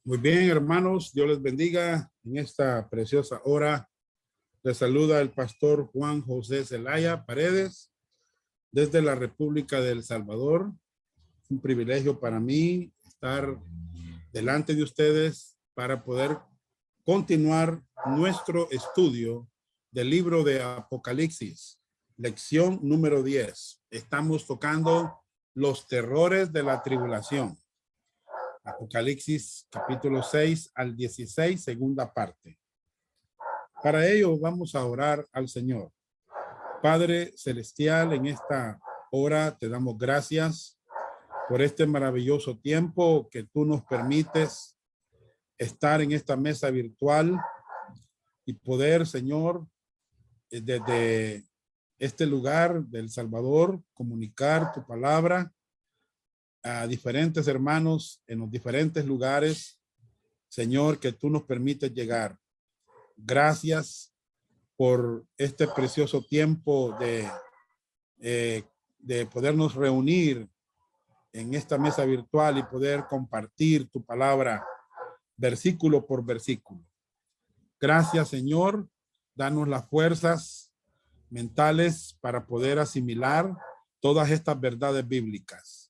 Muy bien, hermanos, Dios les bendiga en esta preciosa hora. Les saluda el pastor Juan José Zelaya Paredes desde la República de El Salvador. Es un privilegio para mí estar delante de ustedes para poder continuar nuestro estudio del libro de Apocalipsis, lección número 10. Estamos tocando los terrores de la tribulación. Apocalipsis capítulo 6 al 16, segunda parte. Para ello vamos a orar al Señor. Padre celestial, en esta hora te damos gracias por este maravilloso tiempo que tú nos permites estar en esta mesa virtual y poder, Señor, desde este lugar del Salvador, comunicar tu palabra a diferentes hermanos en los diferentes lugares, Señor, que tú nos permites llegar. Gracias por este precioso tiempo de podernos reunir en esta mesa virtual y poder compartir tu palabra versículo por versículo. Gracias, Señor. Danos las fuerzas mentales para poder asimilar todas estas verdades bíblicas.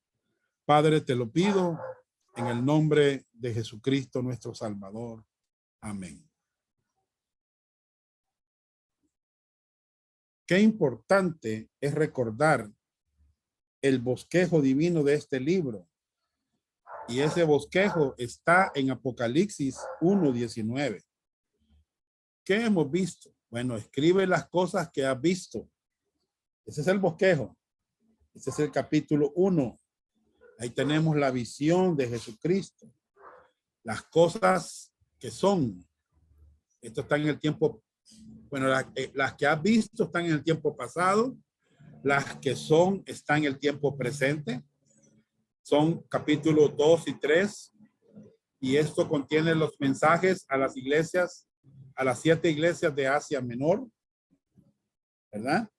Padre, te lo pido en el nombre de Jesucristo, nuestro Salvador. Amén. Qué importante es recordar el bosquejo divino de este libro. Y ese bosquejo está en Apocalipsis 1:19. ¿Qué hemos visto? Bueno, escribe las cosas que has visto. Ese es el bosquejo. Ese es el capítulo 1. Ahí tenemos la visión de Jesucristo. Las cosas que son. Esto está en el tiempo. Bueno, las que has visto están en el tiempo pasado. Las que son están en el tiempo presente. Son capítulos 2 y 3. Y esto contiene los mensajes a las iglesias, a las 7 iglesias de Asia Menor, ¿verdad?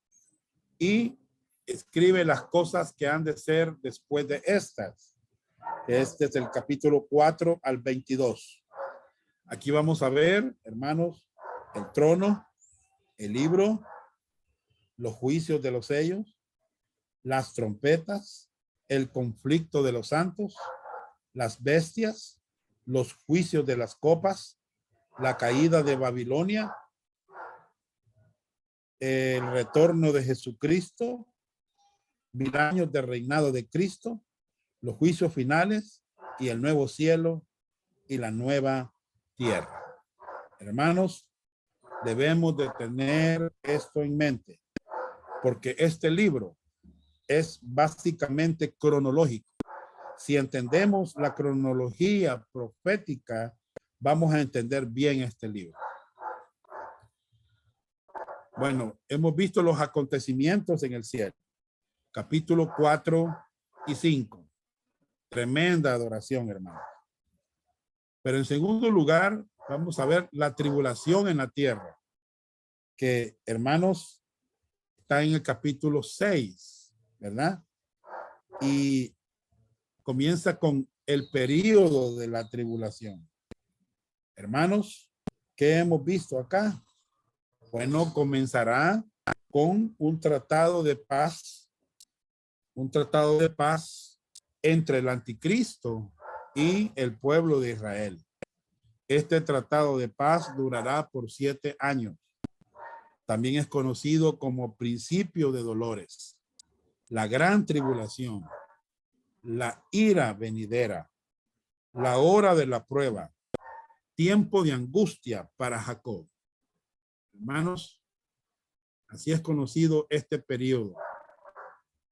Y escribe las cosas que han de ser después de estas. Este es el capítulo 4 al 22. Aquí vamos a ver, hermanos, el trono, el libro, los juicios de los sellos, las trompetas, el conflicto de los santos, las bestias, los juicios de las copas, la caída de Babilonia, el retorno de Jesucristo, 1000 años de reinado de Cristo, los juicios finales y el nuevo cielo y la nueva tierra. Hermanos, debemos de tener esto en mente, porque este libro es básicamente cronológico. Si entendemos la cronología profética, vamos a entender bien este libro. Bueno, hemos visto los acontecimientos en el cielo. Capítulo 4 y 5. Tremenda adoración, hermano. Pero en segundo lugar, vamos a ver la tribulación en la tierra, que, hermanos, está en el capítulo 6, ¿verdad? Y comienza con el periodo de la tribulación. Hermanos, ¿qué hemos visto acá? Bueno, comenzará con un tratado de paz entre el anticristo y el pueblo de Israel. Este tratado de paz durará por 7 años. También es conocido como principio de dolores, la gran tribulación, la ira venidera, la hora de la prueba, tiempo de angustia para Jacob. Hermanos, así es conocido este periodo,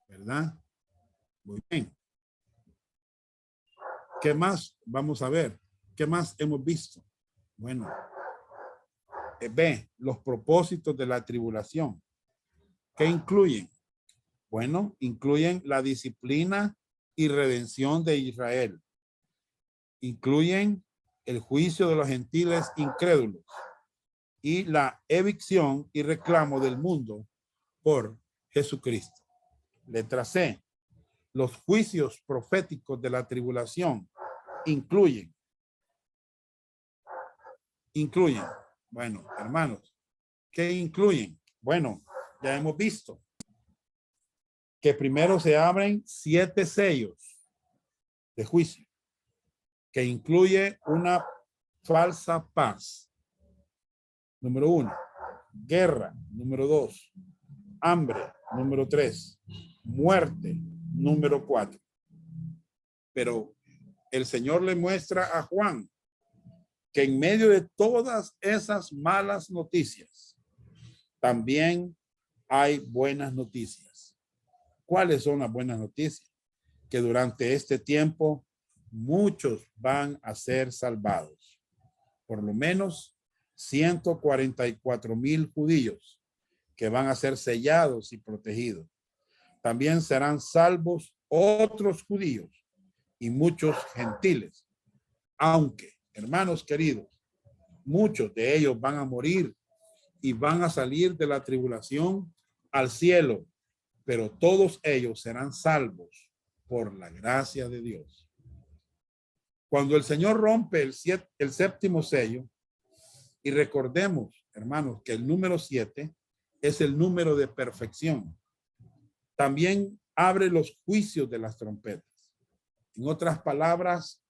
¿verdad? Muy bien. ¿Qué más vamos a ver? ¿Qué más hemos visto? Bueno, ve los propósitos de la tribulación. ¿Qué incluyen? Bueno, incluyen la disciplina y redención de Israel. Incluyen el juicio de los gentiles incrédulos y la evicción y reclamo del mundo por Jesucristo. Letra C. Los juicios proféticos de la tribulación incluyen incluyen? Bueno, hermanos, ¿qué incluyen? Bueno, ya hemos visto que primero se abren 7 sellos de juicio, que incluye una falsa paz. Número 1, guerra. Número 2, hambre. Número 3, muerte. Número 4. Pero el Señor le muestra a Juan que en medio de todas esas malas noticias, también hay buenas noticias. ¿Cuáles son las buenas noticias? Que durante este tiempo muchos van a ser salvados. Por lo menos 144,000 judíos que van a ser sellados y protegidos. También serán salvos otros judíos y muchos gentiles. Aunque, hermanos queridos, muchos de ellos van a morir y van a salir de la tribulación al cielo, pero todos ellos serán salvos por la gracia de Dios. Cuando el Señor rompe el séptimo sello, y recordemos, hermanos, que el número 7 es el número de perfección. También abre los juicios de las trompetas. En otras palabras,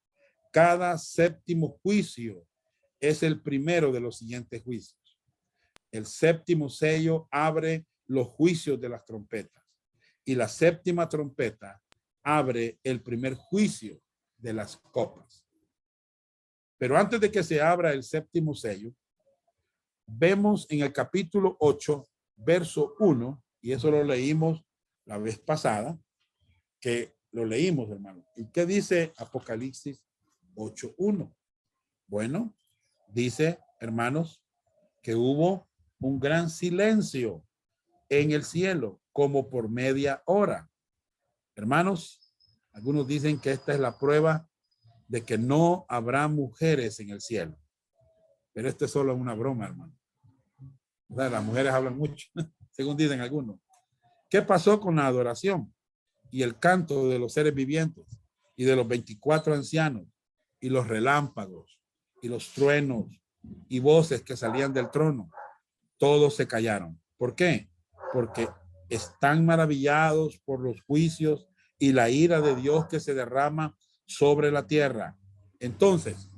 cada séptimo juicio es el primero de los siguientes juicios. El séptimo sello abre los juicios de las trompetas y la séptima trompeta abre el primer juicio de las copas. Pero antes de que se abra el séptimo sello, vemos en el capítulo 8, verso 1, y eso lo leímos la vez pasada, que lo leímos, hermano. ¿Y qué dice Apocalipsis 8:1? Bueno, dice, hermanos, que hubo un gran silencio en el cielo, como por media hora. Hermanos, algunos dicen que esta es la prueba de que no habrá mujeres en el cielo. Pero esto es solo una broma, hermano. O sea, las mujeres hablan mucho, según dicen algunos. ¿Qué pasó con la adoración y el canto de los seres vivientes y de los 24 ancianos y los relámpagos y los truenos y voces que salían del trono? Todos se callaron. ¿Por qué? Porque están maravillados por los juicios y la ira de Dios que se derrama sobre la tierra. Entonces,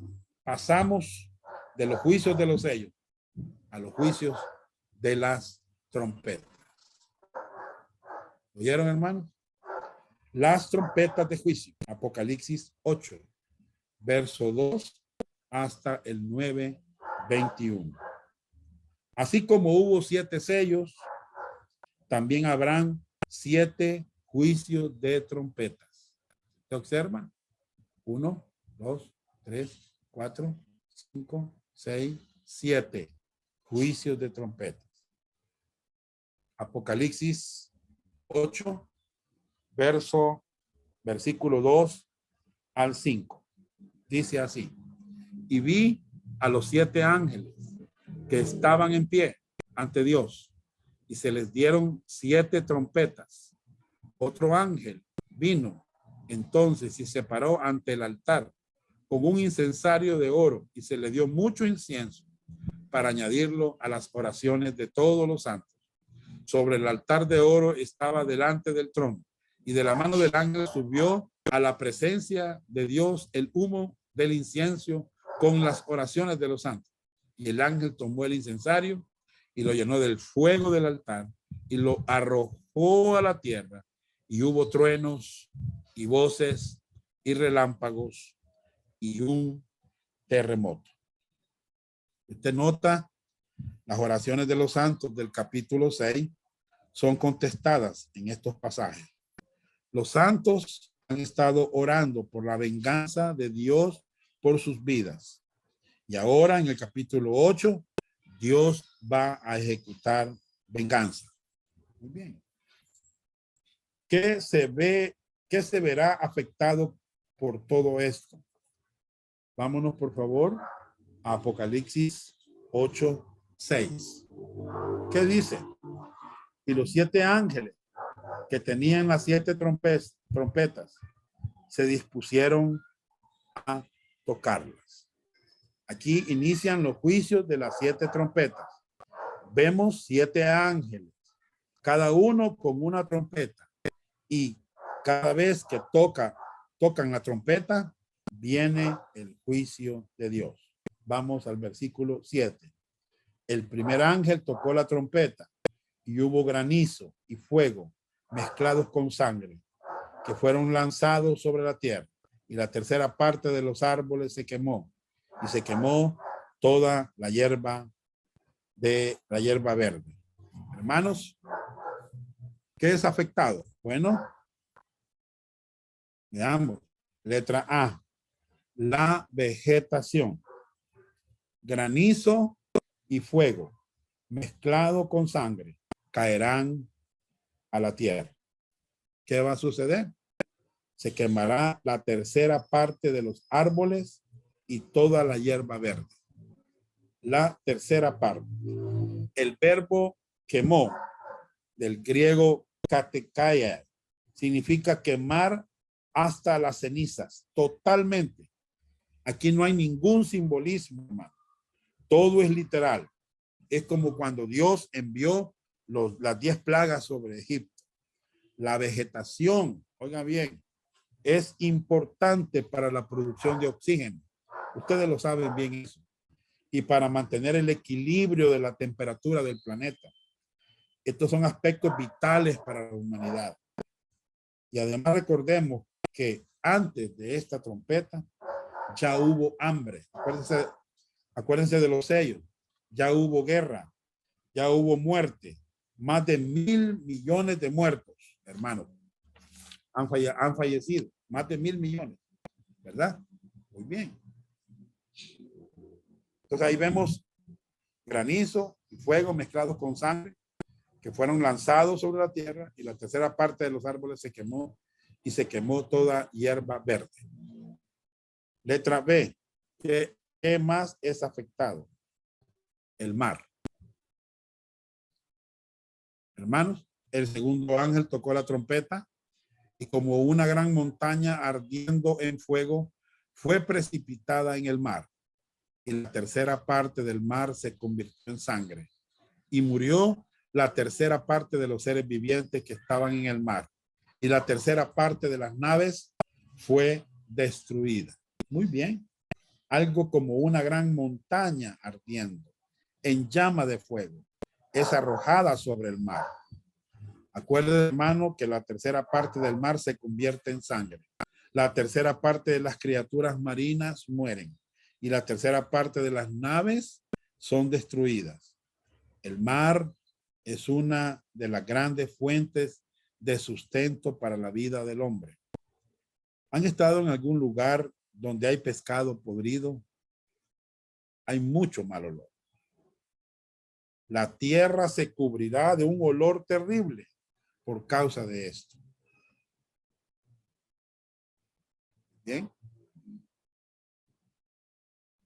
pasamos de los juicios de los sellos a los juicios de las trompetas. ¿Oyeron, hermanos? Las trompetas de juicio. Apocalipsis 8, verso 2 hasta el 9:21. Así como hubo 7 sellos, también habrán 7 juicios de trompetas. ¿Se observan? 1, 2, 3, 4, 5, 6, 7 juicios de trompetas. Apocalipsis 8, versículo 2 al 5. Dice así: y vi a los 7 ángeles que estaban en pie ante Dios, y se les dieron 7 trompetas. Otro ángel vino entonces y se paró ante el altar con un incensario de oro, y se le dio mucho incienso para añadirlo a las oraciones de todos los santos. Sobre el altar de oro estaba delante del trono, y de la mano del ángel subió a la presencia de Dios el humo del incienso con las oraciones de los santos. Y el ángel tomó el incensario y lo llenó del fuego del altar y lo arrojó a la tierra, y hubo truenos y voces y relámpagos y un terremoto. Usted nota las oraciones de los santos del capítulo 6 son contestadas en estos pasajes. Los santos han estado orando por la venganza de Dios por sus vidas. Y ahora en el capítulo 8, Dios va a ejecutar venganza. Muy bien. ¿Qué se verá afectado por todo esto? Vámonos, por favor, a Apocalipsis 8:6. ¿Qué dice? Y los 7 ángeles que tenían las 7 trompetas se dispusieron a tocarlas. Aquí inician los juicios de las 7 trompetas. Vemos 7 ángeles, cada uno con una trompeta. Y cada vez que tocan la trompeta, viene el juicio de Dios. Vamos al versículo 7. El primer ángel tocó la trompeta y hubo granizo y fuego mezclados con sangre que fueron lanzados sobre la tierra, y la tercera parte de los árboles se quemó, y se quemó toda la hierba verde. Hermanos, ¿qué es afectado? Bueno, veamos. Letra A, la vegetación. Granizo y fuego mezclado con sangre caerán a la tierra. ¿Qué va a suceder? Se quemará la tercera parte de los árboles y toda la hierba verde. La tercera parte. El verbo quemó, del griego katekaya, significa quemar hasta las cenizas, totalmente. Aquí no hay ningún simbolismo, hermano. Todo es literal. Es como cuando Dios envió las 10 plagas sobre Egipto. La vegetación, oigan bien, es importante para la producción de oxígeno. Ustedes lo saben bien eso. Y para mantener el equilibrio de la temperatura del planeta. Estos son aspectos vitales para la humanidad. Y además recordemos que antes de esta trompeta ya hubo hambre. Acuérdense de los sellos. Ya hubo guerra. Ya hubo muerte. Más de 1.000 millones de muertos, hermanos. Han fallecido. Más de 1.000 millones. ¿Verdad? Muy bien. Entonces ahí vemos granizo y fuego mezclados con sangre que fueron lanzados sobre la tierra, y la tercera parte de los árboles se quemó, y se quemó toda hierba verde. Letra B. ¿Qué más es afectado? El mar. Hermanos, el segundo ángel tocó la trompeta, y como una gran montaña ardiendo en fuego, fue precipitada en el mar, y la tercera parte del mar se convirtió en sangre, y murió la tercera parte de los seres vivientes que estaban en el mar, y la tercera parte de las naves fue destruida. Muy bien. Algo como una gran montaña ardiendo en llama de fuego es arrojada sobre el mar. Acuérdense, hermano, que la tercera parte del mar se convierte en sangre. La tercera parte de las criaturas marinas mueren, y la tercera parte de las naves son destruidas. El mar es una de las grandes fuentes de sustento para la vida del hombre. ¿Han estado en algún lugar donde hay pescado podrido? Hay mucho mal olor. La tierra se cubrirá de un olor terrible por causa de esto. Bien.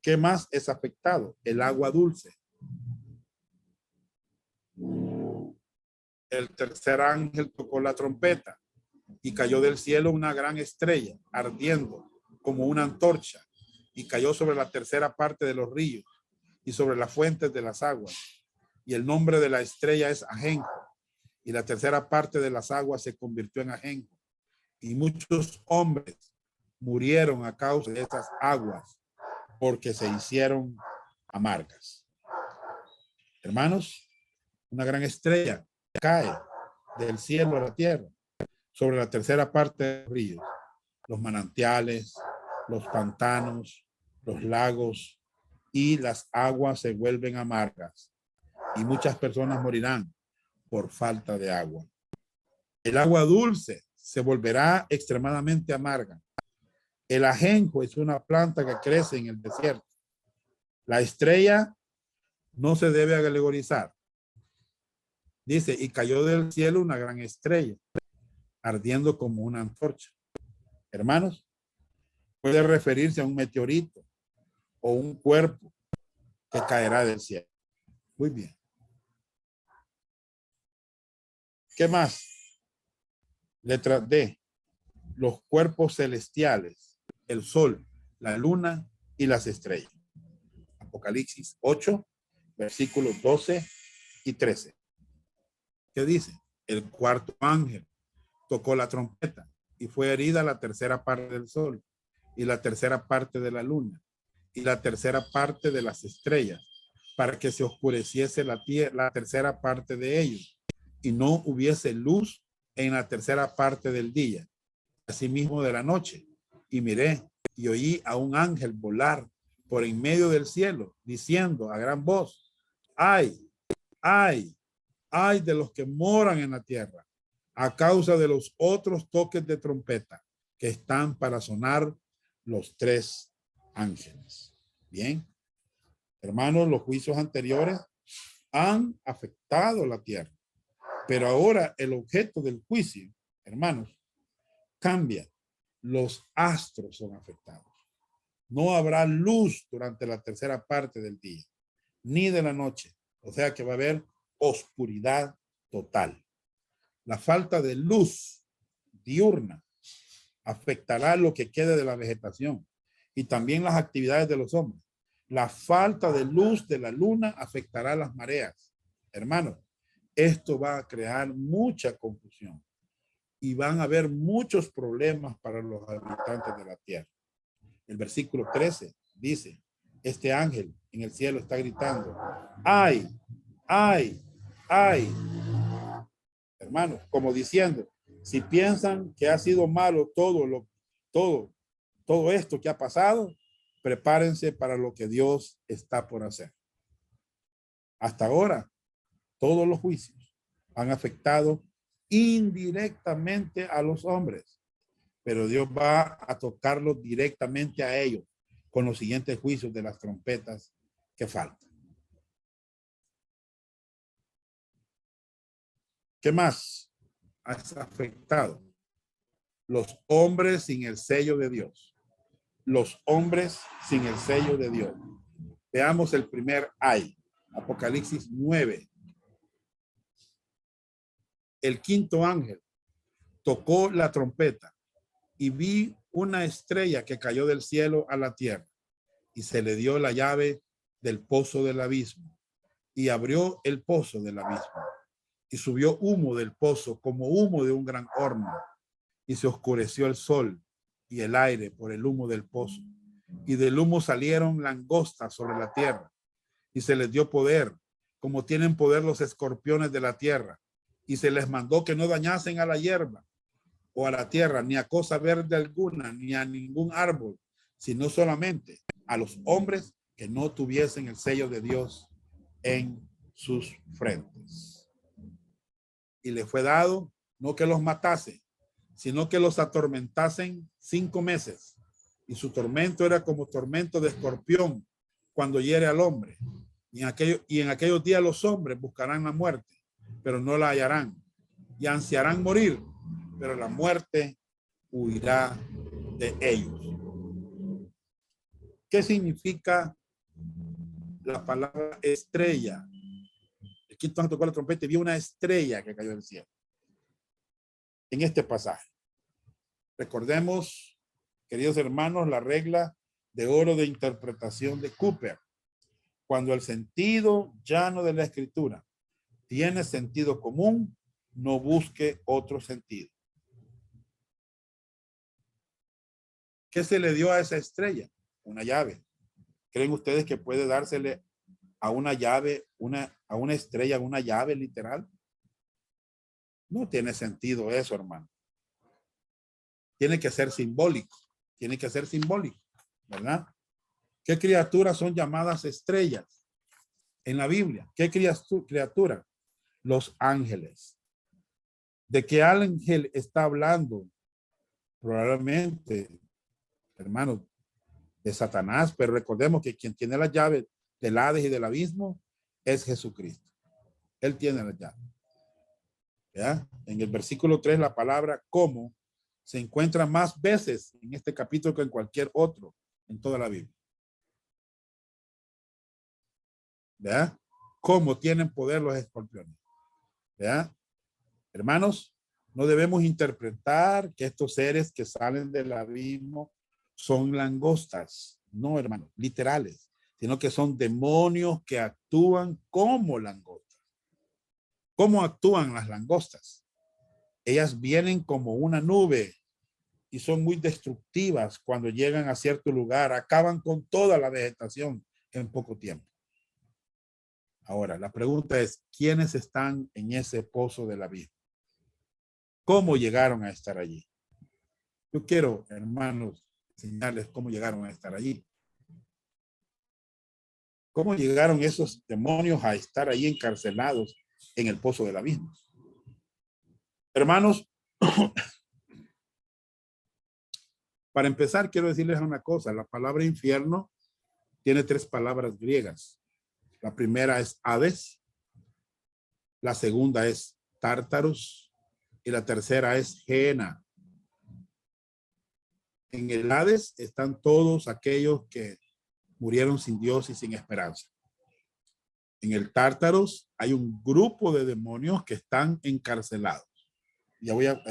¿Qué más es afectado? El agua dulce. El tercer ángel tocó la trompeta, y cayó del cielo una gran estrella ardiendo como una antorcha, y cayó sobre la tercera parte de los ríos y sobre las fuentes de las aguas. Y el nombre de la estrella es ajenjo, y la tercera parte de las aguas se convirtió en ajenjo, y muchos hombres murieron a causa de estas aguas, porque se hicieron amargas. Hermanos, una gran estrella cae del cielo a la tierra sobre la tercera parte de los ríos, los manantiales, los pantanos, los lagos, y las aguas se vuelven amargas, y muchas personas morirán por falta de agua. El agua dulce se volverá extremadamente amarga. El ajenjo es una planta que crece en el desierto. La estrella no se debe alegorizar. Dice, y cayó del cielo una gran estrella, ardiendo como una antorcha. Hermanos, puede referirse a un meteorito o un cuerpo que caerá del cielo. Muy bien. ¿Qué más? Letra D. Los cuerpos celestiales, el sol, la luna y las estrellas. Apocalipsis 8, versículos 12 y 13. ¿Qué dice? El cuarto ángel tocó la trompeta y fue herida la tercera parte del sol y la tercera parte de la luna y la tercera parte de las estrellas, para que se oscureciese la tercera parte de ellos y no hubiese luz en la tercera parte del día, asimismo de la noche. Y miré y oí a un ángel volar por en medio del cielo, diciendo a gran voz: ay, ay, ay de los que moran en la tierra, a causa de los otros toques de trompeta que están para sonar los tres ángeles. Bien, hermanos, los juicios anteriores han afectado la tierra, pero ahora el objeto del juicio, hermanos, cambia. Los astros son afectados. No habrá luz durante la tercera parte del día, ni de la noche. O sea que va a haber oscuridad total. La falta de luz diurna afectará lo que quede de la vegetación y también las actividades de los hombres. La falta de luz de la luna afectará las mareas. Hermanos, esto va a crear mucha confusión y van a haber muchos problemas para los habitantes de la tierra. El versículo 13 dice, este ángel en el cielo está gritando: ay, ay, ay. Hermanos, como diciendo, si piensan que ha sido malo todo esto que ha pasado, prepárense para lo que Dios está por hacer. Hasta ahora, todos los juicios han afectado indirectamente a los hombres, pero Dios va a tocarlos directamente a ellos con los siguientes juicios de las trompetas que faltan. ¿Qué más ha afectado? Los hombres sin el sello de Dios. Los hombres sin el sello de Dios. Veamos el primer ay. Apocalipsis 9. El quinto ángel tocó la trompeta y vi una estrella que cayó del cielo a la tierra y se le dio la llave del pozo del abismo y abrió el pozo del abismo y subió humo del pozo como humo de un gran horno y se oscureció el sol y el aire por el humo del pozo y del humo salieron langostas sobre la tierra y se les dio poder como tienen poder los escorpiones de la tierra y se les mandó que no dañasen a la hierba o a la tierra, ni a cosa verde alguna, ni a ningún árbol, sino solamente a los hombres que no tuviesen el sello de Dios en sus frentes. Y le fue dado no que los matase, sino que los atormentasen 5 meses. Y su tormento era como tormento de escorpión cuando hiere al hombre. Y en aquellos días los hombres buscarán la muerte, pero no la hallarán. Y ansiarán morir, pero la muerte huirá de ellos. ¿Qué significa la palabra estrella? El quinto ángel tocó la trompeta y vio una estrella que cayó del cielo. En este pasaje, recordemos, queridos hermanos, la regla de oro de interpretación de Cooper. Cuando el sentido llano de la escritura tiene sentido común, no busque otro sentido. ¿Qué se le dio a esa estrella? Una llave. ¿Creen ustedes que puede dársele a una llave, a una estrella, una llave literal? No tiene sentido eso, hermano. Tiene que ser simbólico. Tiene que ser simbólico, ¿verdad? ¿Qué criaturas son llamadas estrellas en la Biblia? ¿Qué criatura? Los ángeles. ¿De qué ángel está hablando? Probablemente, hermanos, de Satanás, pero recordemos que quien tiene las llaves del Hades y del abismo es Jesucristo. Él tiene las llaves. ¿Ya? En el versículo 3 la palabra como se encuentra más veces en este capítulo que en cualquier otro en toda la Biblia. ¿Ya? ¿Cómo tienen poder los escorpiones? ¿Ya? Hermanos, no debemos interpretar que estos seres que salen del abismo son langostas. No, hermanos, literales. sino que son demonios que actúan como langostas. ¿Cómo actúan las langostas? Ellas vienen como una nube y son muy destructivas cuando llegan a cierto lugar, acaban con toda la vegetación en poco tiempo. Ahora, la pregunta es, ¿quiénes están en ese pozo de la vida? ¿Cómo llegaron a estar allí? Yo quiero, hermanos, enseñarles cómo llegaron a estar allí. ¿Cómo llegaron esos demonios a estar ahí encarcelados en el pozo del abismo? Hermanos, para empezar, quiero decirles una cosa. La palabra infierno tiene 3 palabras griegas. La primera es Hades, la segunda es Tártaros y la tercera es Gehenna. En el Hades están todos aquellos que murieron sin Dios y sin esperanza. En el Tártaros hay un grupo de demonios que están encarcelados. Ya voy a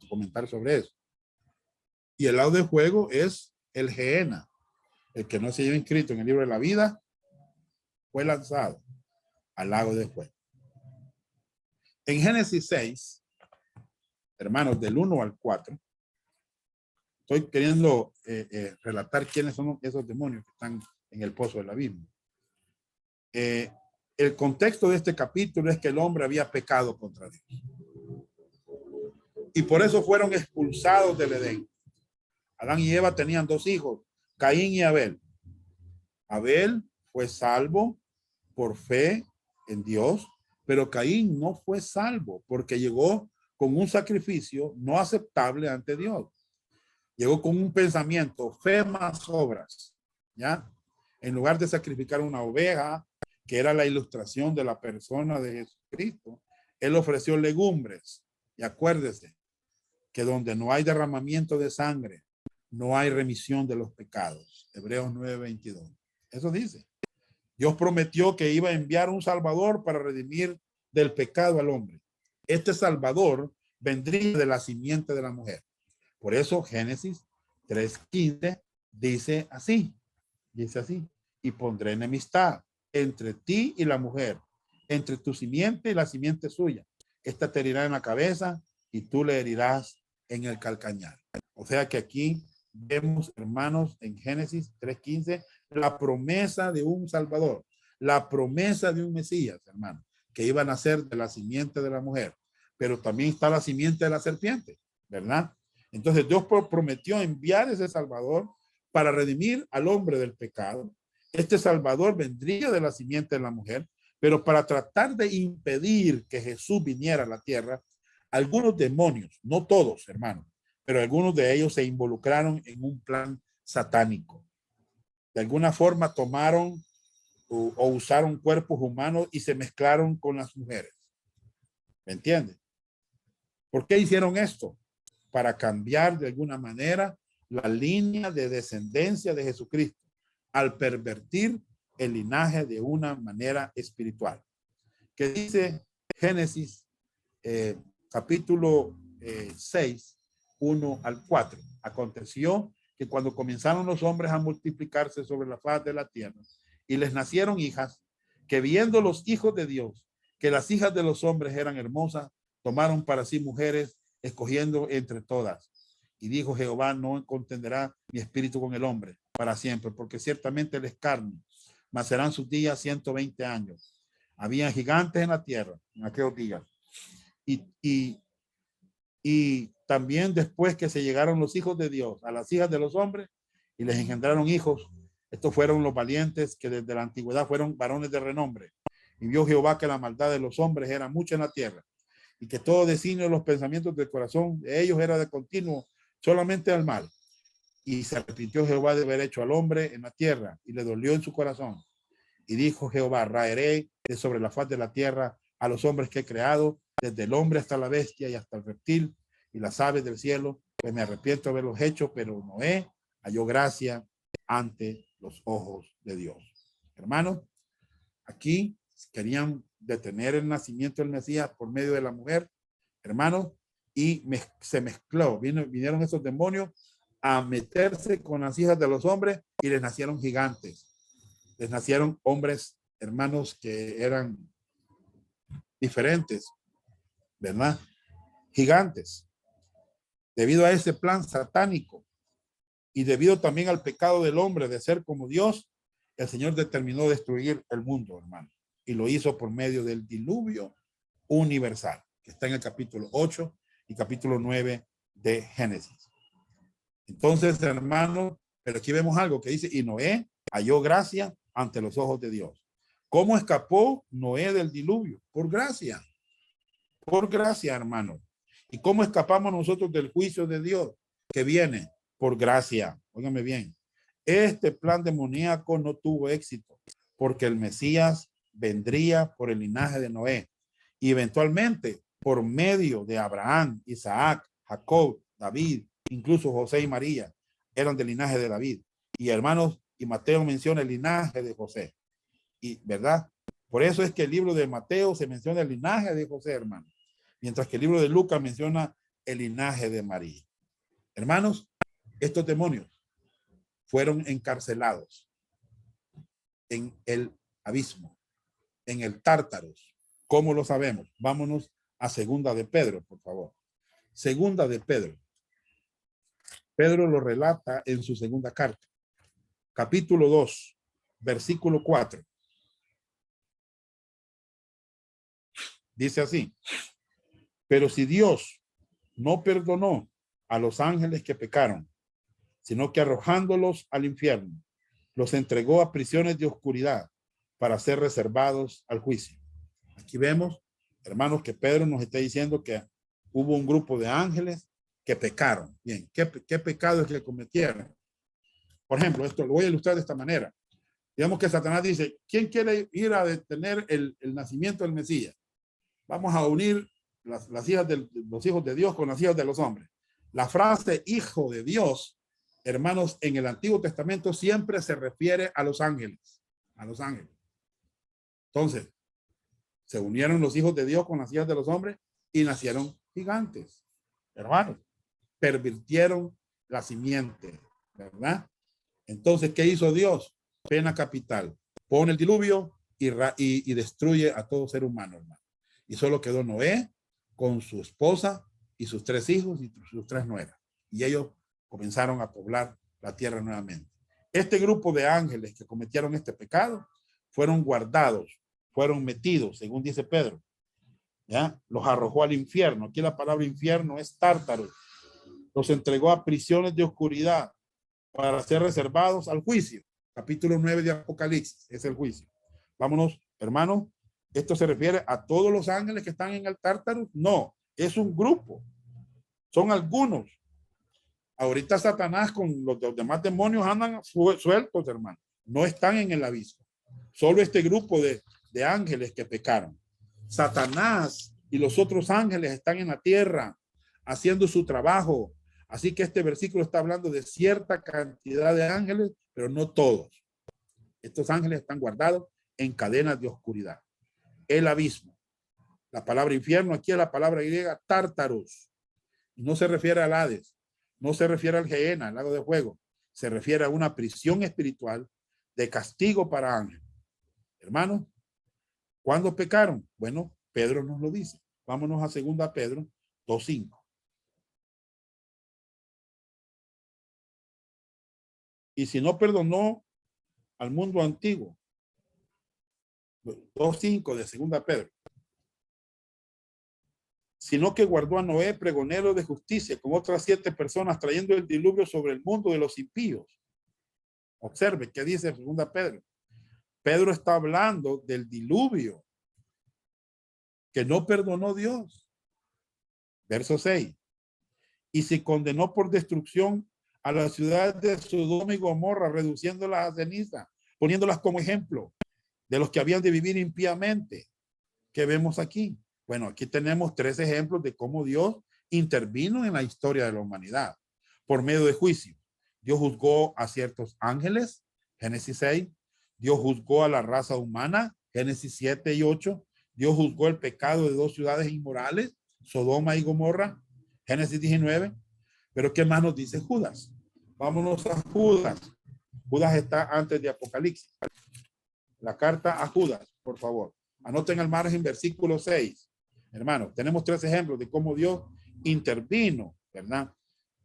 comentar sobre eso. Y el lado de fuego es el Gehenna. El que no se haya inscrito en el libro de la vida fue lanzado al lago de fuego. En Génesis 6, hermanos, del 1 al 4, estoy queriendo relatar quiénes son esos demonios que están en el pozo del abismo. El contexto de este capítulo es que el hombre había pecado contra Dios. Y por eso fueron expulsados del Edén. Adán y Eva tenían 2 hijos, Caín y Abel. Abel fue salvo por fe en Dios, pero Caín no fue salvo porque llegó con un sacrificio no aceptable ante Dios. Llegó con un pensamiento, fe más obras, ¿ya? En lugar de sacrificar una oveja, que era la ilustración de la persona de Jesucristo, él ofreció legumbres. Y acuérdese que donde no hay derramamiento de sangre, no hay remisión de los pecados. Hebreos 9:22. Eso dice. Dios prometió que iba a enviar un Salvador para redimir del pecado al hombre. Este Salvador vendría de la simiente de la mujer. Por eso Génesis 3:15 dice así, y pondré enemistad entre ti y la mujer, entre tu simiente y la simiente suya. Esta te herirá en la cabeza y tú le herirás en el calcañar. O sea que aquí vemos, hermanos, en Génesis 3:15, la promesa de un Salvador, la promesa de un Mesías, hermano, que iba a nacer de la simiente de la mujer, pero también está la simiente de la serpiente, ¿verdad? Entonces Dios prometió enviar ese Salvador para redimir al hombre del pecado. Este Salvador vendría de la simiente de la mujer, pero para tratar de impedir que Jesús viniera a la tierra, algunos demonios, no todos, hermano, pero algunos de ellos se involucraron en un plan satánico. De alguna forma tomaron o usaron cuerpos humanos y se mezclaron con las mujeres. ¿Me entiende? ¿Por qué hicieron esto? Para cambiar de alguna manera la línea de descendencia de Jesucristo, al pervertir el linaje de una manera espiritual. Que dice Génesis capítulo 6, 1 al 4. Aconteció que cuando comenzaron los hombres a multiplicarse sobre la faz de la tierra y les nacieron hijas, que viendo los hijos de Dios, que las hijas de los hombres eran hermosas, tomaron para sí mujeres, escogiendo entre todas. Y dijo Jehová, no contenderá mi espíritu con el hombre para siempre, porque ciertamente él es carne, mas serán sus días 120 años. Había gigantes en la tierra en aquellos días. Y también después que se llegaron los hijos de Dios a las hijas de los hombres y les engendraron hijos, estos fueron los valientes que desde la antigüedad fueron varones de renombre. Y vio Jehová que la maldad de los hombres era mucha en la tierra y que todo designio de los pensamientos del corazón de ellos era de continuo solamente al mal. Y se arrepintió Jehová de haber hecho al hombre en la tierra y le dolió en su corazón. Y dijo Jehová, raeré de sobre la faz de la tierra a los hombres que he creado, desde el hombre hasta la bestia y hasta el reptil y las aves del cielo, pues me arrepiento de haberlos hecho, pero Noé halló gracia ante los ojos de Dios. Hermanos, aquí querían detener el nacimiento del Mesías por medio de la mujer, hermanos, y se mezcló, vinieron esos demonios a meterse con las hijas de los hombres y les nacieron gigantes. Les nacieron hombres, hermanos, que eran diferentes, ¿verdad? Gigantes. Debido a ese plan satánico y debido también al pecado del hombre de ser como Dios, el Señor determinó destruir el mundo, hermano. Y lo hizo por medio del diluvio universal, que está en el capítulo 8 y capítulo 9 de Génesis. Entonces, hermano, pero aquí vemos algo que dice, y Noé halló gracia ante los ojos de Dios. ¿Cómo escapó Noé del diluvio? Por gracia, hermano. ¿Y cómo escapamos nosotros del juicio de Dios que viene? Por gracia. Óigame bien. Este plan demoníaco no tuvo éxito porque el Mesías vendría por el linaje de Noé y eventualmente por medio de Abraham, Isaac, Jacob, David, incluso José y María eran del linaje de David. Y hermanos, y Mateo menciona el linaje de José. Y verdad, por eso es que el libro de Mateo se menciona el linaje de José, hermano, mientras que el libro de Lucas menciona el linaje de María. Hermanos, estos demonios fueron encarcelados en el abismo, en el Tártaros. ¿Cómo lo sabemos? Vámonos a Segunda de Pedro, por favor. Segunda de Pedro. Pedro lo relata en su segunda carta. Capítulo 2, versículo 4. Dice así: pero si Dios no perdonó a los ángeles que pecaron, sino que arrojándolos al infierno, los entregó a prisiones de oscuridad para ser reservados al juicio. Aquí vemos, hermanos, que Pedro nos está diciendo que hubo un grupo de ángeles que pecaron. Bien, ¿qué pecado es que cometieron? Por ejemplo, esto lo voy a ilustrar de esta manera. Digamos que Satanás dice, ¿quién quiere ir a detener el nacimiento del Mesías? Vamos a unir las hijas de los hijos de Dios con las hijas de los hombres. La frase hijo de Dios, hermanos, en el Antiguo Testamento siempre se refiere a los ángeles. A los ángeles. Entonces, se unieron los hijos de Dios con las hijas de los hombres y nacieron gigantes. Hermanos, pervirtieron la simiente, ¿verdad? Entonces, ¿qué hizo Dios? Pena capital. Pone el diluvio y destruye a todo ser humano, hermano. Y solo quedó Noé con su esposa y sus 3 hijos y sus 3 nueras. Y ellos comenzaron a poblar la tierra nuevamente. Este grupo de ángeles que cometieron este pecado fueron guardados, fueron metidos, según dice Pedro. ¿Ya? Los arrojó al infierno. Aquí la palabra infierno es tártaro. Los entregó a prisiones de oscuridad para ser reservados al juicio. Capítulo 9 de Apocalipsis es el juicio. Vámonos, hermanos. ¿Esto se refiere a todos los ángeles que están en el Tártaro? No, es un grupo. Son algunos. Ahorita Satanás con los demás demonios andan sueltos, hermano. No están en el abismo. Solo este grupo de ángeles que pecaron. Satanás y los otros ángeles están en la tierra haciendo su trabajo. Así que este versículo está hablando de cierta cantidad de ángeles, pero no todos. Estos ángeles están guardados en cadenas de oscuridad. El abismo. La palabra infierno aquí es la palabra griega tártaros. No se refiere al Hades, no se refiere al Gehenna, el lago de fuego. Se refiere a una prisión espiritual de castigo para ángeles. Hermanos, ¿cuándo pecaron? Bueno, Pedro nos lo dice. Vámonos a 2 Pedro 2:5. Y si no perdonó al mundo antiguo, 2:5 de 2 Pedro, sino que guardó a Noé, pregonero de justicia, con otras 7 personas, trayendo el diluvio sobre el mundo de los impíos. Observe qué dice 2 Pedro. Pedro está hablando del diluvio que no perdonó Dios. Verso 6. Y se condenó por destrucción a la ciudad de Sodoma y Gomorra, reduciéndolas a ceniza, poniéndolas como ejemplo de los que habían de vivir impíamente. ¿Qué vemos aquí? Bueno, aquí tenemos 3 ejemplos de cómo Dios intervino en la historia de la humanidad por medio de juicio. Dios juzgó a ciertos ángeles, Génesis 6. Dios juzgó a la raza humana, Génesis 7 y 8. Dios juzgó el pecado de 2 ciudades inmorales, Sodoma y Gomorra, Génesis 19. Pero ¿qué más nos dice Judas? Vámonos a Judas. Judas está antes de Apocalipsis. la carta a Judas, por favor. Anoten al margen versículo 6. Hermano, tenemos 3 ejemplos de cómo Dios intervino, ¿verdad?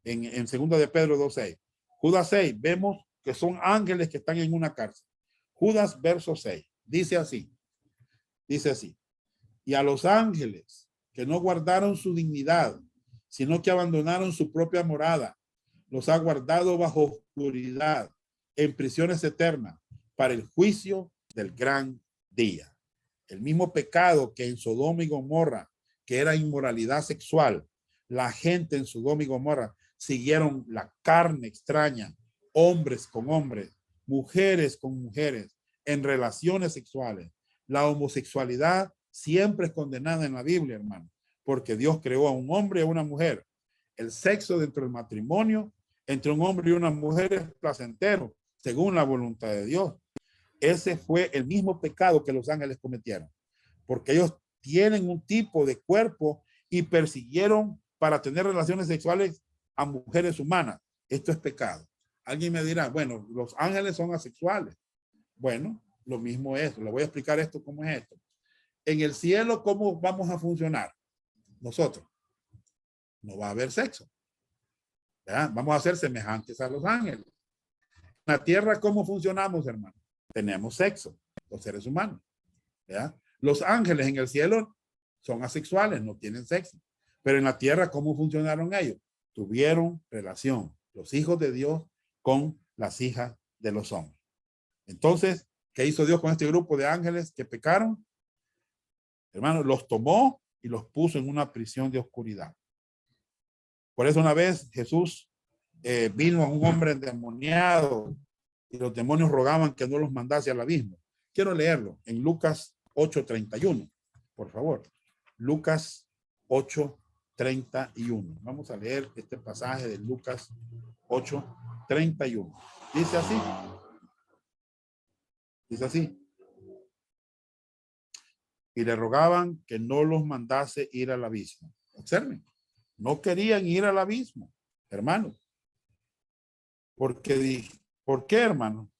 En 2 de Pedro 2:6. Judas 6, vemos que son ángeles que están en una cárcel. Judas verso 6, dice así. Y a los ángeles que no guardaron su dignidad, sino que abandonaron su propia morada, los ha guardado bajo oscuridad, en prisiones eternas, para el juicio del gran día. El mismo pecado que en Sodoma y Gomorra, que era inmoralidad sexual, la gente en Sodoma y Gomorra siguieron la carne extraña, hombres con hombres, mujeres con mujeres, en relaciones sexuales. La homosexualidad siempre es condenada en la Biblia, hermano, porque Dios creó a un hombre y a una mujer. El sexo dentro del matrimonio entre un hombre y una mujer es placentero, según la voluntad de Dios. Ese fue el mismo pecado que los ángeles cometieron, porque ellos tienen un tipo de cuerpo y persiguieron para tener relaciones sexuales a mujeres humanas. Esto es pecado. Alguien me dirá, bueno, los ángeles son asexuales. Bueno, lo mismo es. Le voy a explicar esto, cómo es esto. En el cielo, ¿cómo vamos a funcionar? Nosotros. No va a haber sexo. ¿Verdad? Vamos a ser semejantes a los ángeles. En la tierra, ¿cómo funcionamos, hermano? Tenemos sexo, los seres humanos. ¿Verdad? Los ángeles en el cielo son asexuales, no tienen sexo. Pero en la tierra, ¿cómo funcionaron ellos? Tuvieron relación, los hijos de Dios con las hijas de los hombres. Entonces, ¿qué hizo Dios con este grupo de ángeles que pecaron? Hermano, los tomó y los puso en una prisión de oscuridad. Por eso una vez Jesús vino a un hombre endemoniado y los demonios rogaban que no los mandase al abismo. Quiero leerlo en Lucas 8:31, por favor. Lucas 8:31. Vamos a leer este pasaje de Lucas 8:31. Dice así. Dice así. Y le rogaban que no los mandase ir al abismo. Observen, no querían ir al abismo, hermanos. ¿Por qué, hermano?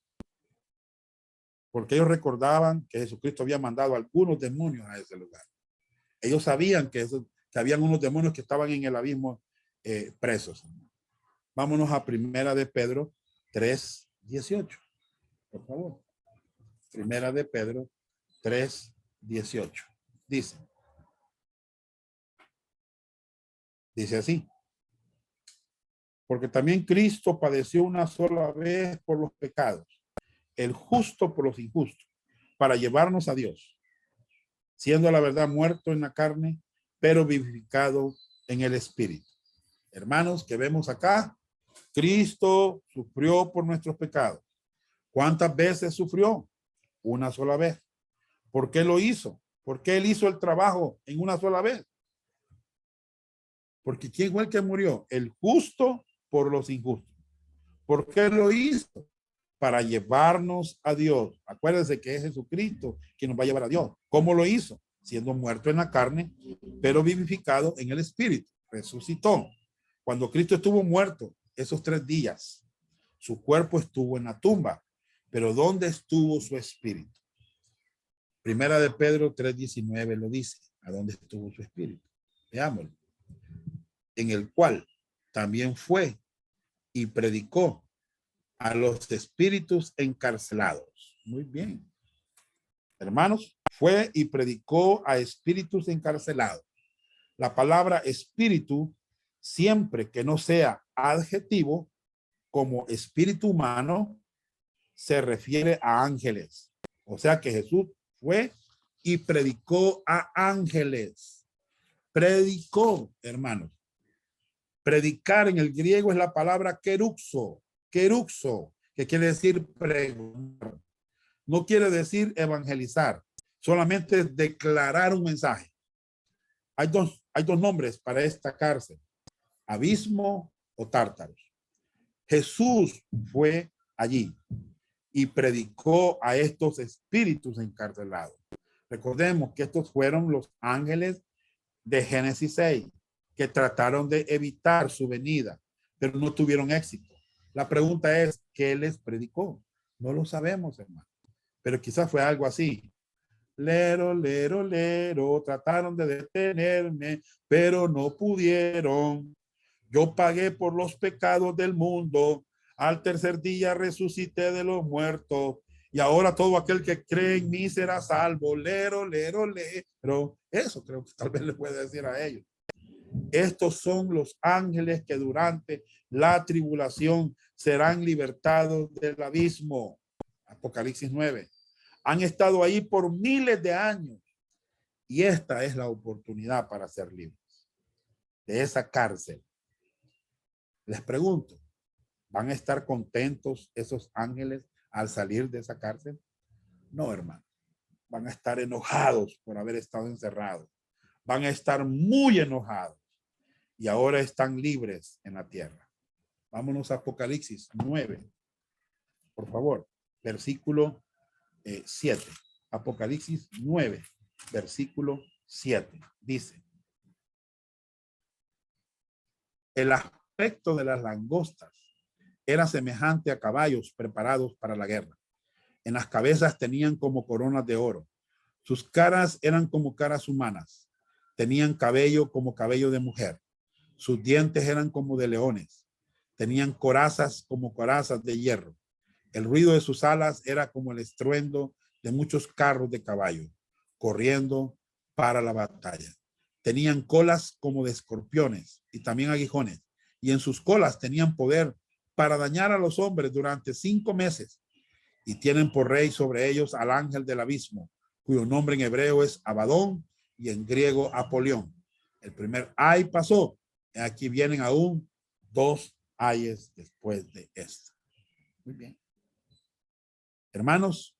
Porque ellos recordaban que Jesucristo había mandado a algunos demonios a ese lugar. Ellos sabían que habían unos demonios que estaban en el abismo presos. Vámonos a Primera de Pedro 3:18, por favor. Primera de Pedro 3:18. Dice así. Porque también Cristo padeció una sola vez por los pecados, el justo por los injustos, para llevarnos a Dios, siendo la verdad muerto en la carne, pero vivificado en el espíritu. Hermanos, que vemos acá, Cristo sufrió por nuestros pecados. ¿Cuántas veces sufrió? Una sola vez. ¿Por qué lo hizo? ¿Por qué él hizo el trabajo en una sola vez? Porque ¿quién fue el que murió? El justo por los injustos. ¿Por qué lo hizo? Para llevarnos a Dios. Acuérdense que es Jesucristo quien nos va a llevar a Dios. ¿Cómo lo hizo? Siendo muerto en la carne, pero vivificado en el espíritu. Resucitó. Cuando Cristo estuvo muerto, esos 3 días, su cuerpo estuvo en la tumba. Pero ¿dónde estuvo su espíritu? Primera de Pedro 3:19 lo dice. ¿A dónde estuvo su espíritu? Veámoslo. En el cual también fue y predicó a los espíritus encarcelados. Muy bien. Hermanos, fue y predicó a espíritus encarcelados. La palabra espíritu, siempre que no sea adjetivo, como espíritu humano, se refiere a ángeles. O sea que Jesús fue y predicó a ángeles. Predicó, hermanos. Predicar en el griego es la palabra keruxo, que quiere decir pregonar. No quiere decir evangelizar, solamente declarar un mensaje. Hay dos nombres para esta cárcel, abismo o tártaros. Jesús fue allí y predicó a estos espíritus encarcelados. Recordemos que estos fueron los ángeles de Génesis 6, que trataron de evitar su venida, pero no tuvieron éxito. La pregunta es, ¿qué les predicó? No lo sabemos, hermano. pero quizás fue algo así. Lero, lero, lero, trataron de detenerme, pero no pudieron. Yo pagué por los pecados del mundo. Al tercer día resucité de los muertos. Y ahora todo aquel que cree en mí será salvo. Lero, lero, lero. Eso creo que tal vez le puede decir a ellos. Estos son los ángeles que durante la tribulación serán libertados del abismo. Apocalipsis 9. Han estado ahí por miles de años. Y esta es la oportunidad para ser libres de esa cárcel. Les pregunto, ¿van a estar contentos esos ángeles al salir de esa cárcel? No, hermano. Van a estar enojados por haber estado encerrados. Van a estar muy enojados. Y ahora están libres en la tierra. Vámonos a Apocalipsis 9. Por favor, versículo 7. Apocalipsis 9, versículo 7. Dice: el aspecto de las langostas era semejante a caballos preparados para la guerra. En las cabezas tenían como coronas de oro. Sus caras eran como caras humanas. Tenían cabello como cabello de mujer. Sus dientes eran como de leones. Tenían corazas como corazas de hierro. El ruido de sus alas era como el estruendo de muchos carros de caballo, corriendo para la batalla. Tenían colas como de escorpiones y también aguijones. Y en sus colas tenían poder para dañar a los hombres durante 5 meses. Y tienen por rey sobre ellos al ángel del abismo, cuyo nombre en hebreo es Abadón y en griego Apolión. El primer ay pasó. Aquí vienen aún 2 ayes después de esto. Muy bien. Hermanos,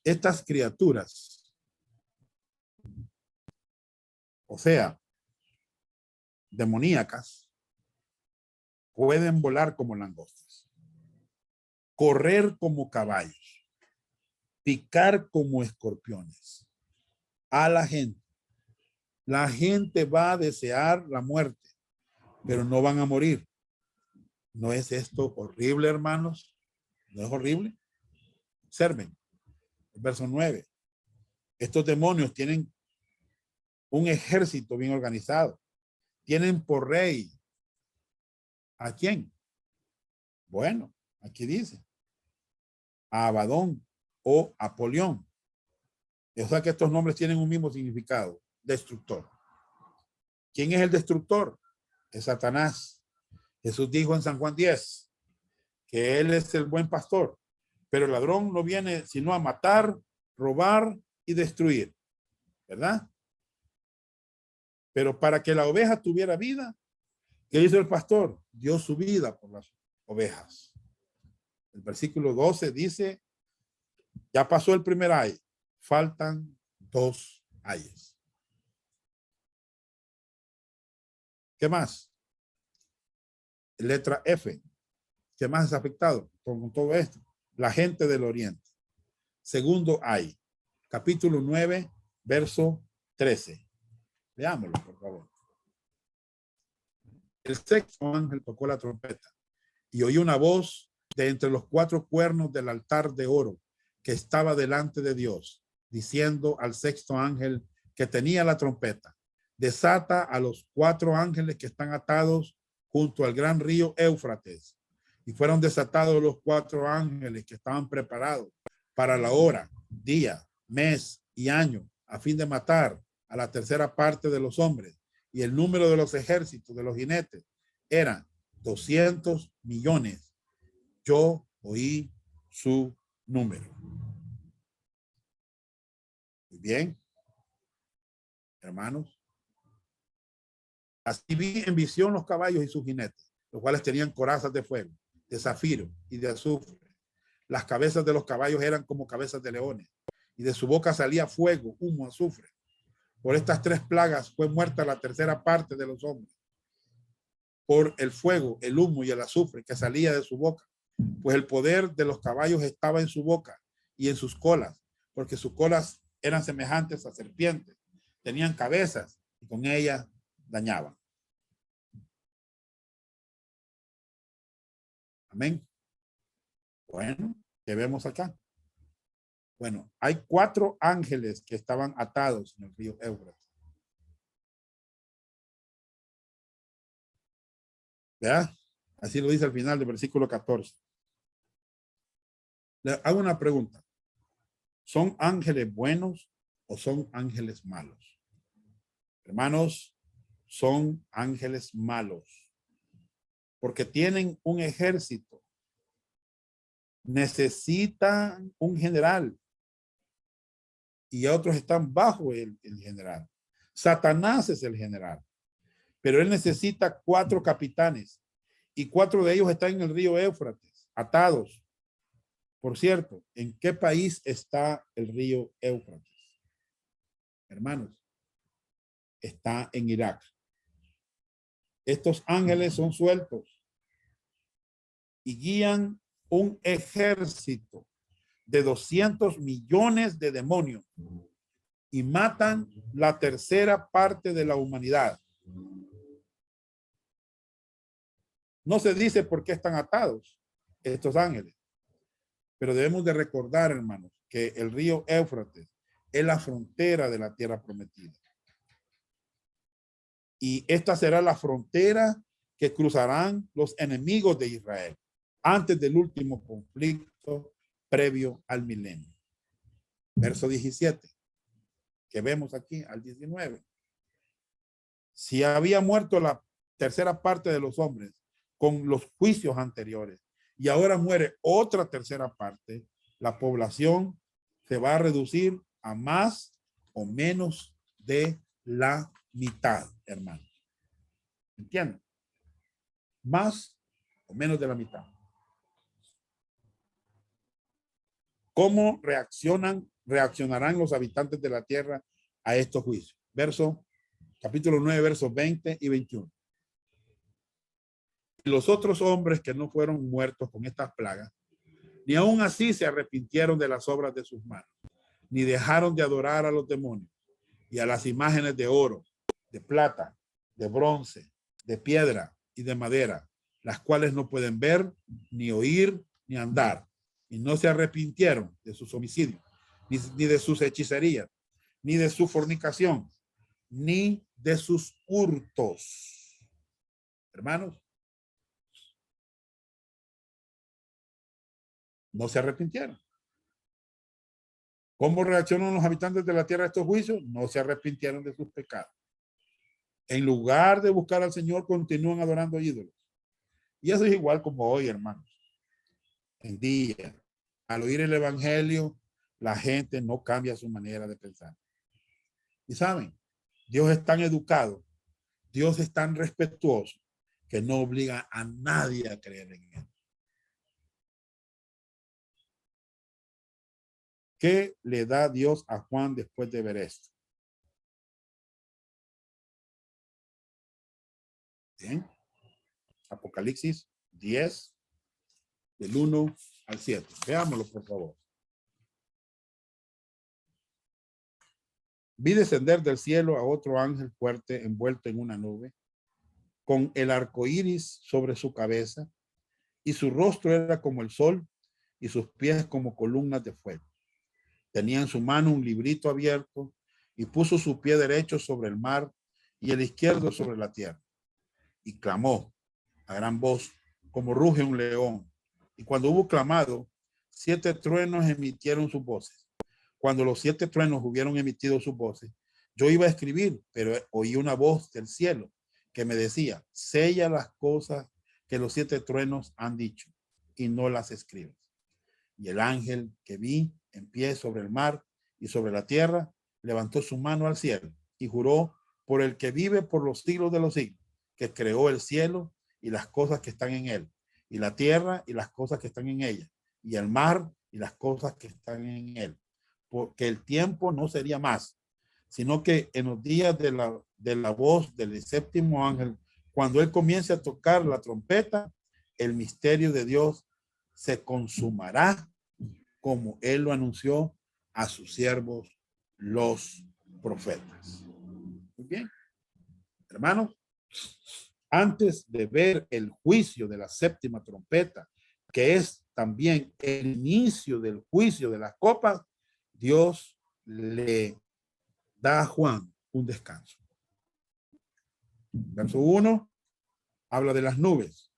estas criaturas, o sea, demoníacas, pueden volar como langostas, correr como caballos, picar como escorpiones a la gente. La gente va a desear la muerte, pero no van a morir. ¿No es esto horrible, hermanos? ¿No es horrible? Observen, el verso 9. Estos demonios tienen un ejército bien organizado. Tienen por rey ¿a quién? Bueno, aquí dice a Abadón o Apolión. O sea que estos nombres tienen un mismo significado: destructor. ¿Quién es el destructor? Es Satanás. Jesús dijo en San Juan 10 que él es el buen pastor, pero el ladrón no viene sino a matar, robar y destruir, ¿verdad? Pero para que la oveja tuviera vida, ¿qué hizo el pastor? Dio su vida por las ovejas. El versículo 12 dice: ya pasó el primer ay, faltan 2 ayes. ¿Qué más? Letra F. ¿Qué más es afectado con todo esto? La gente del oriente. Segundo ay, capítulo 9, verso 13. Leámoslo, por favor. El sexto ángel tocó la trompeta y oí una voz de entre los 4 cuernos del altar de oro que estaba delante de Dios, diciendo al sexto ángel que tenía la trompeta: desata a los 4 ángeles que están atados junto al gran río Éufrates. Y fueron desatados los 4 ángeles que estaban preparados para la hora, día, mes y año, a fin de matar a la tercera parte de los hombres. Y el número de los ejércitos de los jinetes era 200 millones. Yo oí su número. Muy bien, hermanos. Así vi en visión los caballos y sus jinetes, los cuales tenían corazas de fuego, de zafiro y de azufre. Las cabezas de los caballos eran como cabezas de leones, y de su boca salía fuego, humo, azufre. Por estas 3 plagas fue muerta la tercera parte de los hombres, por el fuego, el humo y el azufre que salía de su boca. Pues el poder de los caballos estaba en su boca y en sus colas, porque sus colas eran semejantes a serpientes, tenían cabezas y con ellas dañaban. Amén. Bueno, ¿qué vemos acá? Bueno, hay 4 ángeles que estaban atados en el río Éufrates. ¿Ya? Así lo dice al final del versículo 14. Le hago una pregunta. ¿Son ángeles buenos o son ángeles malos? Hermanos, son ángeles malos porque tienen un ejército. Necesitan un general y otros están bajo el general. Satanás es el general, pero él necesita 4 capitanes y 4 de ellos están en el río Éufrates, atados. Por cierto, ¿en qué país está el río Éufrates? Hermanos, está en Irak. Estos ángeles son sueltos y guían un ejército de 200 millones de demonios y matan la tercera parte de la humanidad. No se dice por qué están atados estos ángeles, pero debemos de recordar, hermanos, que el río Éufrates es la frontera de la tierra prometida. Y esta será la frontera que cruzarán los enemigos de Israel antes del último conflicto previo al milenio. Verso 17, que vemos aquí al 19. Si había muerto la tercera parte de los hombres con los juicios anteriores y ahora muere otra tercera parte, la población se va a reducir a más o menos de la mitad, hermano. ¿Entienden? Más o menos de la mitad. ¿Cómo reaccionarán los habitantes de la tierra a estos juicios? Capítulo 9, versos 20 y 21. Los otros hombres que no fueron muertos con estas plagas, ni aún así se arrepintieron de las obras de sus manos, ni dejaron de adorar a los demonios y a las imágenes de oro, de plata, de bronce, de piedra y de madera, las cuales no pueden ver, ni oír, ni andar. Y no se arrepintieron de sus homicidios, ni de sus hechicerías, ni de su fornicación, ni de sus hurtos. Hermanos, no se arrepintieron. ¿Cómo reaccionan los habitantes de la tierra a estos juicios? No se arrepintieron de sus pecados. En lugar de buscar al Señor, continúan adorando ídolos. Y eso es igual como hoy, hermanos. En día, al oír el evangelio, la gente no cambia su manera de pensar. Y saben, Dios es tan educado, Dios es tan respetuoso, que no obliga a nadie a creer en él. ¿Qué le da Dios a Juan después de ver esto? Bien. Apocalipsis 10, del 1 al 7. Veámoslo, por favor. Vi descender del cielo a otro ángel fuerte envuelto en una nube, con el arco iris sobre su cabeza, y su rostro era como el sol, y sus pies como columnas de fuego. Tenía en su mano un librito abierto, y puso su pie derecho sobre el mar, y el izquierdo sobre la tierra. Y clamó a gran voz, como ruge un león. Y cuando hubo clamado, 7 truenos emitieron sus voces. Cuando los 7 truenos hubieron emitido sus voces, yo iba a escribir, pero oí una voz del cielo que me decía, sella las cosas que los 7 truenos han dicho y no las escribas. Y el ángel que vi en pie sobre el mar y sobre la tierra, levantó su mano al cielo y juró por el que vive por los siglos de los siglos, que creó el cielo y las cosas que están en él, y la tierra y las cosas que están en ella, y el mar y las cosas que están en él, porque el tiempo no sería más, sino que en los días de la voz del séptimo ángel, cuando él comience a tocar la trompeta, el misterio de Dios se consumará como él lo anunció a sus siervos, los profetas. Muy bien, hermanos, antes de ver el juicio de la séptima trompeta, que es también el inicio del juicio de las copas, Dios le da a Juan un descanso. Verso 1 habla de las nubes.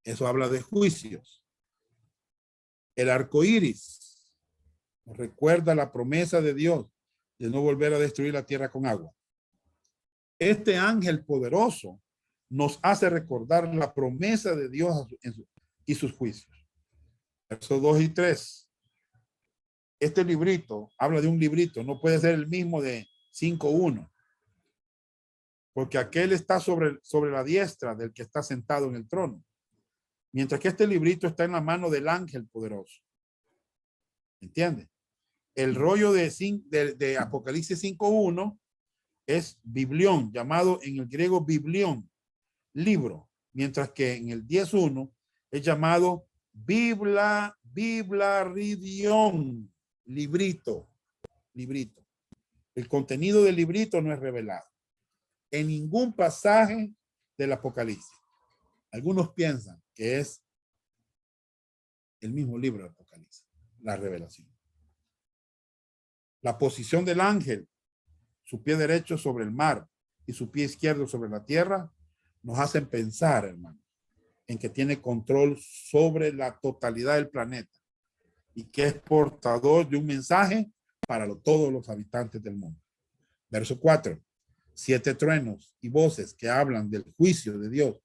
Eso habla de juicios. El arco iris nos recuerda la promesa de Dios de no volver a destruir la tierra con agua. Este ángel poderoso nos hace recordar la promesa de Dios y sus juicios. Versos 2 y 3. Este librito habla de un librito, no puede ser el mismo de 5:1, porque aquel está sobre la diestra del que está sentado en el trono, mientras que este librito está en la mano del ángel poderoso. ¿Entiende? El rollo de Apocalipsis 5:1 es biblión, llamado en el griego biblión, libro, mientras que en el 10:1 es llamado biblaridión, librito. El contenido del librito no es revelado en ningún pasaje del Apocalipsis. Algunos piensan que es el mismo libro del Apocalipsis, la revelación. La posición del ángel, su pie derecho sobre el mar y su pie izquierdo sobre la tierra, nos hacen pensar, hermano, en que tiene control sobre la totalidad del planeta y que es portador de un mensaje para todos los habitantes del mundo. Verso 4. 7 truenos y voces que hablan del juicio de Dios.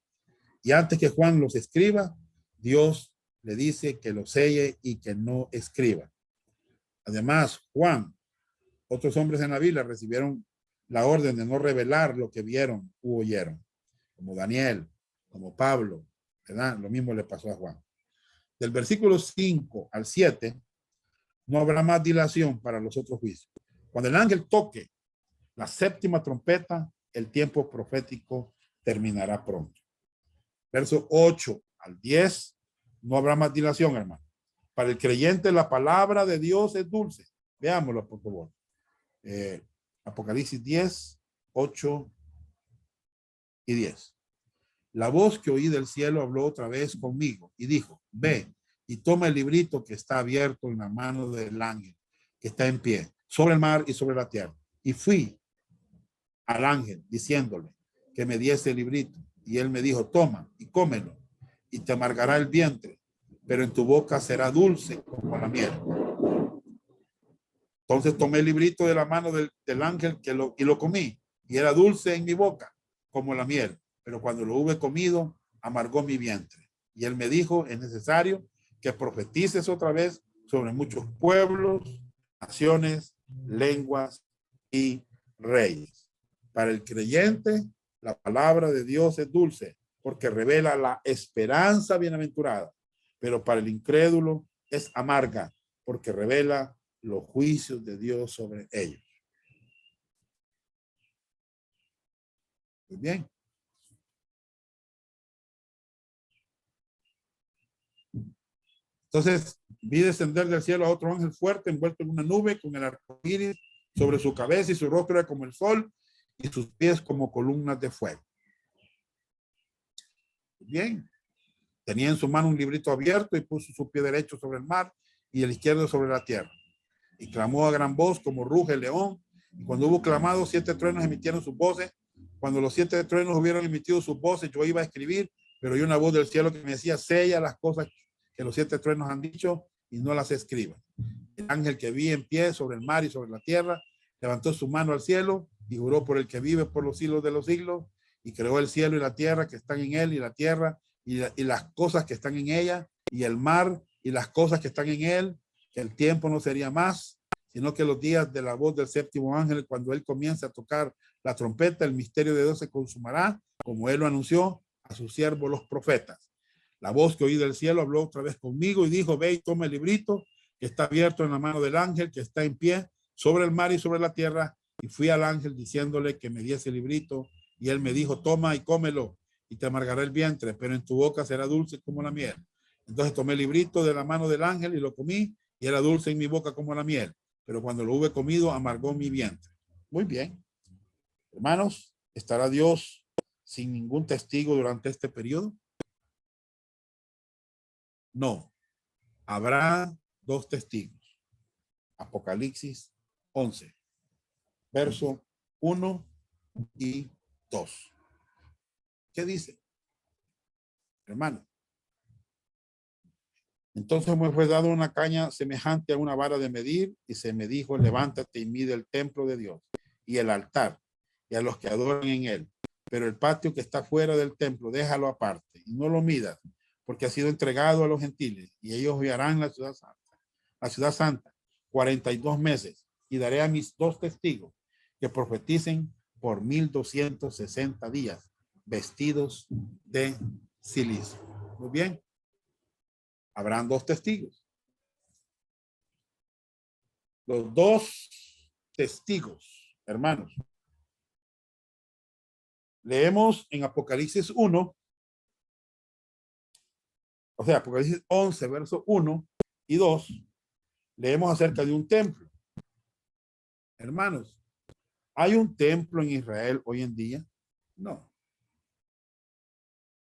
Y antes que Juan los escriba, Dios le dice que los selle y que no escriba. Además, Juan, otros hombres en la Biblia recibieron la orden de no revelar lo que vieron u oyeron, como Daniel, como Pablo, ¿verdad? Lo mismo le pasó a Juan. Del versículo 5 al 7, no habrá más dilación para los otros juicios. Cuando el ángel toque la séptima trompeta, el tiempo profético terminará pronto. Verso 8 al 10, no habrá más dilación, hermano. Para el creyente, la palabra de Dios es dulce. Veámoslo, por favor. Apocalipsis 10, 8 y 10. La voz que oí del cielo habló otra vez conmigo y dijo, ve y toma el librito que está abierto en la mano del ángel que está en pie sobre el mar y sobre la tierra. Y fui al ángel diciéndole que me diese el librito. Y él me dijo, toma y cómelo y te amargará el vientre, pero en tu boca será dulce como la miel. Entonces tomé el librito de la mano del ángel y lo comí, y era dulce en mi boca como la miel, pero cuando lo hube comido, amargó mi vientre. Y él me dijo, es necesario que profetices otra vez sobre muchos pueblos, naciones, lenguas y reyes. Para el creyente, la palabra de Dios es dulce, porque revela la esperanza bienaventurada, pero para el incrédulo es amarga, porque revela los juicios de Dios sobre ellos. Muy bien. Entonces vi descender del cielo a otro ángel fuerte envuelto en una nube con el arco iris sobre su cabeza y su rostro era como el sol y sus pies como columnas de fuego. Bien. Tenía en su mano un librito abierto y puso su pie derecho sobre el mar y el izquierdo sobre la tierra. Y clamó a gran voz como ruge el león. Y cuando hubo clamado, 7 truenos emitieron sus voces. Cuando los 7 truenos hubieron emitido sus voces, yo iba a escribir, pero oí una voz del cielo que me decía, sella las cosas que los 7 truenos han dicho y no las escriba. El ángel que vi en pie sobre el mar y sobre la tierra levantó su mano al cielo y juró por el que vive por los siglos de los siglos y creó el cielo y la tierra que están en él y la tierra y las cosas que están en ella y el mar y las cosas que están en él, que el tiempo no sería más, sino que los días de la voz del séptimo ángel, cuando él comience a tocar la trompeta, el misterio de Dios se consumará, como él lo anunció a sus siervos los profetas. La voz que oí del cielo habló otra vez conmigo y dijo, ve y toma el librito que está abierto en la mano del ángel que está en pie sobre el mar y sobre la tierra. Y fui al ángel diciéndole que me diese el librito y él me dijo, toma y cómelo y te amargará el vientre, pero en tu boca será dulce como la miel. Entonces tomé el librito de la mano del ángel y lo comí y era dulce en mi boca como la miel, pero cuando lo hube comido amargó mi vientre. Muy bien. Hermanos, ¿estará Dios sin ningún testigo durante este periodo? No. Habrá 2 testigos. Apocalipsis 11, verso 1 y 2. ¿Qué dice? Hermano. Entonces me fue dado una caña semejante a una vara de medir y se me dijo, levántate y mide el templo de Dios y el altar y a los que adoran en él. Pero el patio que está fuera del templo, déjalo aparte y no lo midas, porque ha sido entregado a los gentiles y ellos hallarán la ciudad santa, 42 meses, y daré a mis 2 testigos que profeticen por 1260 días, vestidos de silicio. Muy bien. Habrán 2 testigos. Los 2 testigos, hermanos. Leemos en Apocalipsis 1, o sea, Apocalipsis 11, verso 1 y 2, leemos acerca de un templo. Hermanos, ¿hay un templo en Israel hoy en día? No.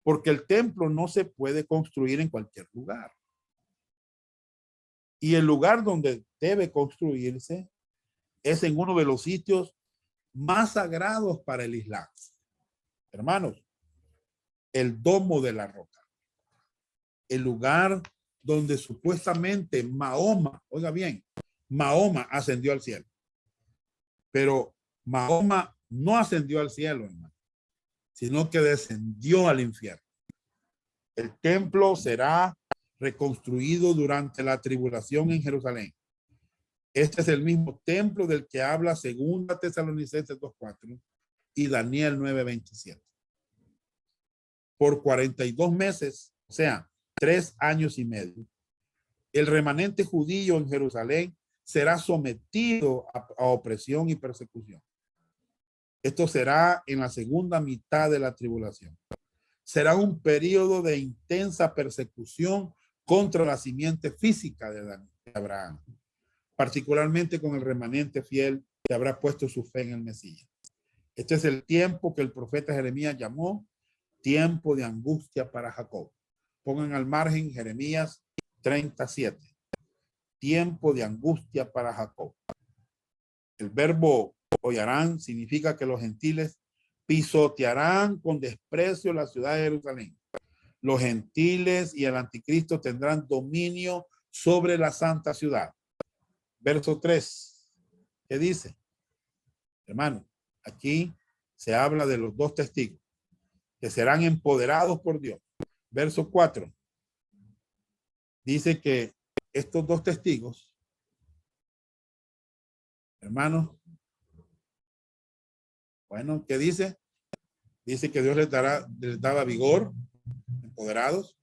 Porque el templo no se puede construir en cualquier lugar. Y el lugar donde debe construirse es en uno de los sitios más sagrados para el Islam. Hermanos, el Domo de la Roca. El lugar donde supuestamente Mahoma, oiga bien, Mahoma ascendió al cielo. Pero Mahoma no ascendió al cielo, hermano, sino que descendió al infierno. El templo será reconstruido durante la tribulación en Jerusalén. Este es el mismo templo del que habla 2 Tesalonicenses 2:4 y Daniel 9:27. Por 42 meses, o sea, 3 años y medio, el remanente judío en Jerusalén será sometido a opresión y persecución. Esto será en la segunda mitad de la tribulación. Será un periodo de intensa persecución contra la simiente física de Abraham, particularmente con el remanente fiel que habrá puesto su fe en el Mesías. Este es el tiempo que el profeta Jeremías llamó tiempo de angustia para Jacob. Pongan al margen Jeremías 37. Tiempo de angustia para Jacob. El verbo hollarán significa que los gentiles pisotearán con desprecio la ciudad de Jerusalén. Los gentiles y el anticristo tendrán dominio sobre la santa ciudad. Verso 3. ¿Qué dice? Hermano, aquí se habla de los 2 testigos que serán empoderados por Dios. Verso 4. Dice que estos 2 testigos, hermanos, bueno, ¿qué dice? Dice que Dios les daba vigor, empoderados,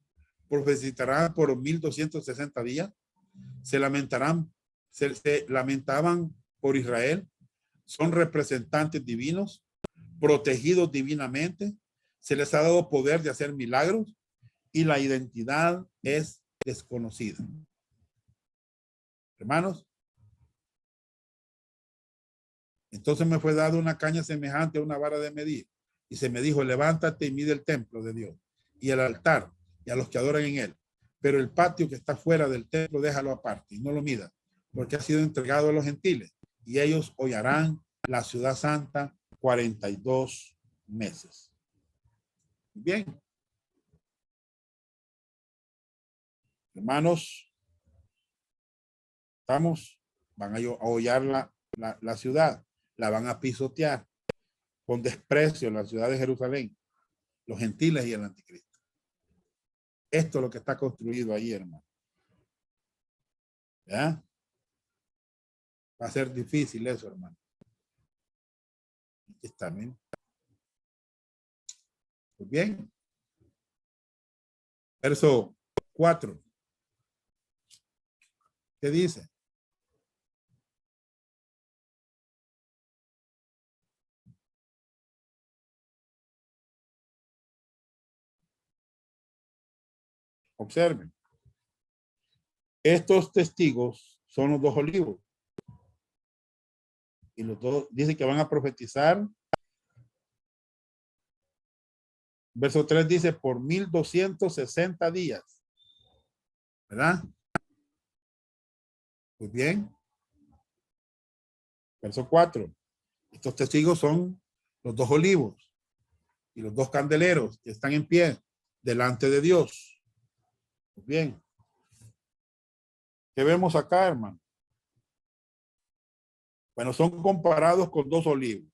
profetizarán por 1260 días, se lamentaban por Israel, son representantes divinos, protegidos divinamente, se les ha dado poder de hacer milagros y la identidad es desconocida. Hermanos, entonces me fue dado una caña semejante a una vara de medir y se me dijo, levántate y mide el templo de Dios y el altar y a los que adoran en él. Pero el patio que está fuera del templo, déjalo aparte y no lo mida, porque ha sido entregado a los gentiles y ellos hollarán la ciudad santa 42 meses. Bien. Hermanos, estamos, van a hollar la ciudad, la van a pisotear con desprecio la ciudad de Jerusalén, los gentiles y el anticristo. Esto es lo que está construido ahí, hermano. ¿Ya? Va a ser difícil eso, hermano. Aquí está, ¿bien? Pues bien. Verso 4. ¿Qué dice? Observen. Estos testigos son los 2 olivos. Y los 2 dicen que van a profetizar. Verso 3 dice por 1260 días. ¿Verdad? Pues bien. Verso 4. Estos testigos son los dos olivos y los dos candeleros que están en pie delante de Dios. Bien. ¿Qué vemos acá, hermano? Bueno, son comparados con dos olivos.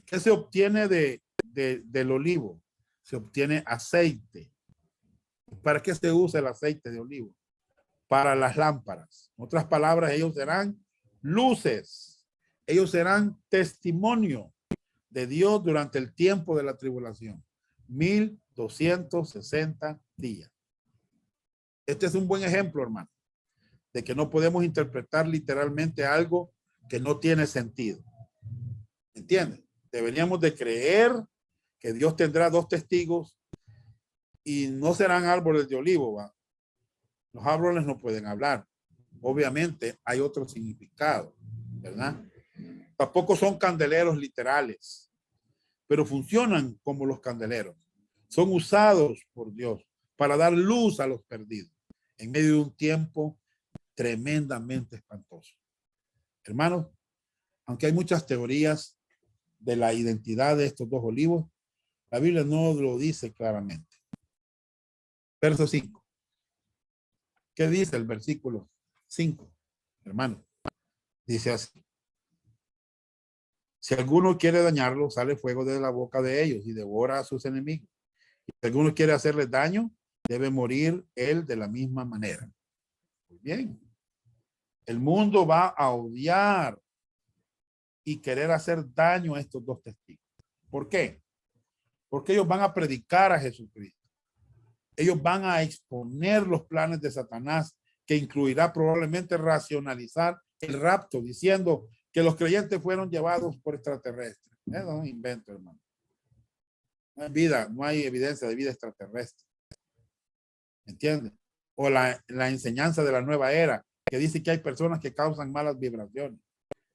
¿Qué se obtiene del olivo? Se obtiene aceite. ¿Para qué se usa el aceite de olivo? Para las lámparas. En otras palabras, ellos serán luces. Ellos serán testimonio de Dios durante el tiempo de la tribulación. 1260 días. Este es un buen ejemplo, hermano, de que no podemos interpretar literalmente algo que no tiene sentido. ¿Entiendes? Deberíamos de creer que Dios tendrá dos testigos y no serán árboles de olivo, ¿va? Los árboles no pueden hablar. Obviamente hay otro significado, ¿verdad? Tampoco son candeleros literales, pero funcionan como los candeleros. Son usados por Dios para dar luz a los perdidos en medio de un tiempo tremendamente espantoso. Hermanos, aunque hay muchas teorías de la identidad de estos dos olivos, la Biblia no lo dice claramente. Verso 5. ¿Qué dice el versículo 5? Hermano, dice así. Si alguno quiere dañarlo, sale fuego de la boca de ellos y devora a sus enemigos. Y si alguno quiere hacerles daño, debe morir él de la misma manera. Muy bien. El mundo va a odiar y querer hacer daño a estos dos testigos. ¿Por qué? Porque ellos van a predicar a Jesucristo. Ellos van a exponer los planes de Satanás, que incluirá probablemente racionalizar el rapto, diciendo que los creyentes fueron llevados por extraterrestres. Es un invento, hermano. No hay vida, no hay evidencia de vida extraterrestre. ¿Entiendes? O la enseñanza de la nueva era, que dice que hay personas que causan malas vibraciones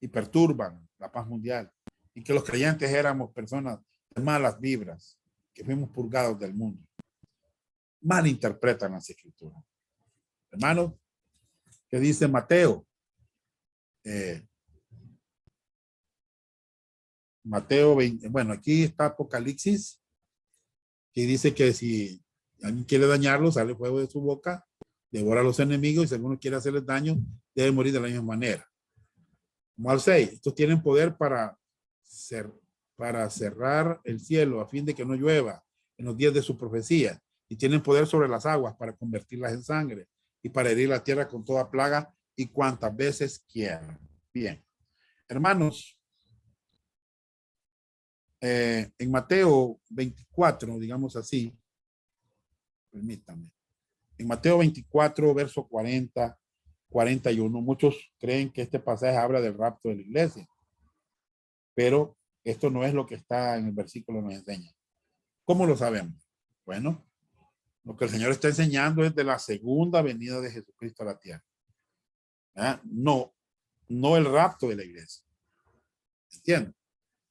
y perturban la paz mundial. Y que los creyentes éramos personas de malas vibras, que fuimos purgados del mundo. Malinterpretan las escrituras. Hermanos, ¿qué dice Mateo? Mateo 20, bueno, aquí está Apocalipsis, que dice que si alguien quiere dañarlo, sale fuego de su boca, devora a los enemigos, y si alguno quiere hacerles daño, debe morir de la misma manera. Como al 6, estos tienen poder para cerrar el cielo a fin de que no llueva en los días de su profecía, y tienen poder sobre las aguas para convertirlas en sangre y para herir la tierra con toda plaga y cuantas veces quieran. Bien, hermanos, en Mateo 24, digamos así, permítanme, en Mateo 24, verso 40, 41, muchos creen que este pasaje habla del rapto de la iglesia, pero esto no es lo que está en el versículo nos enseña. ¿Cómo lo sabemos? Bueno, lo que el Señor está enseñando es de la segunda venida de Jesucristo a la tierra. No el rapto de la iglesia. ¿Entienden?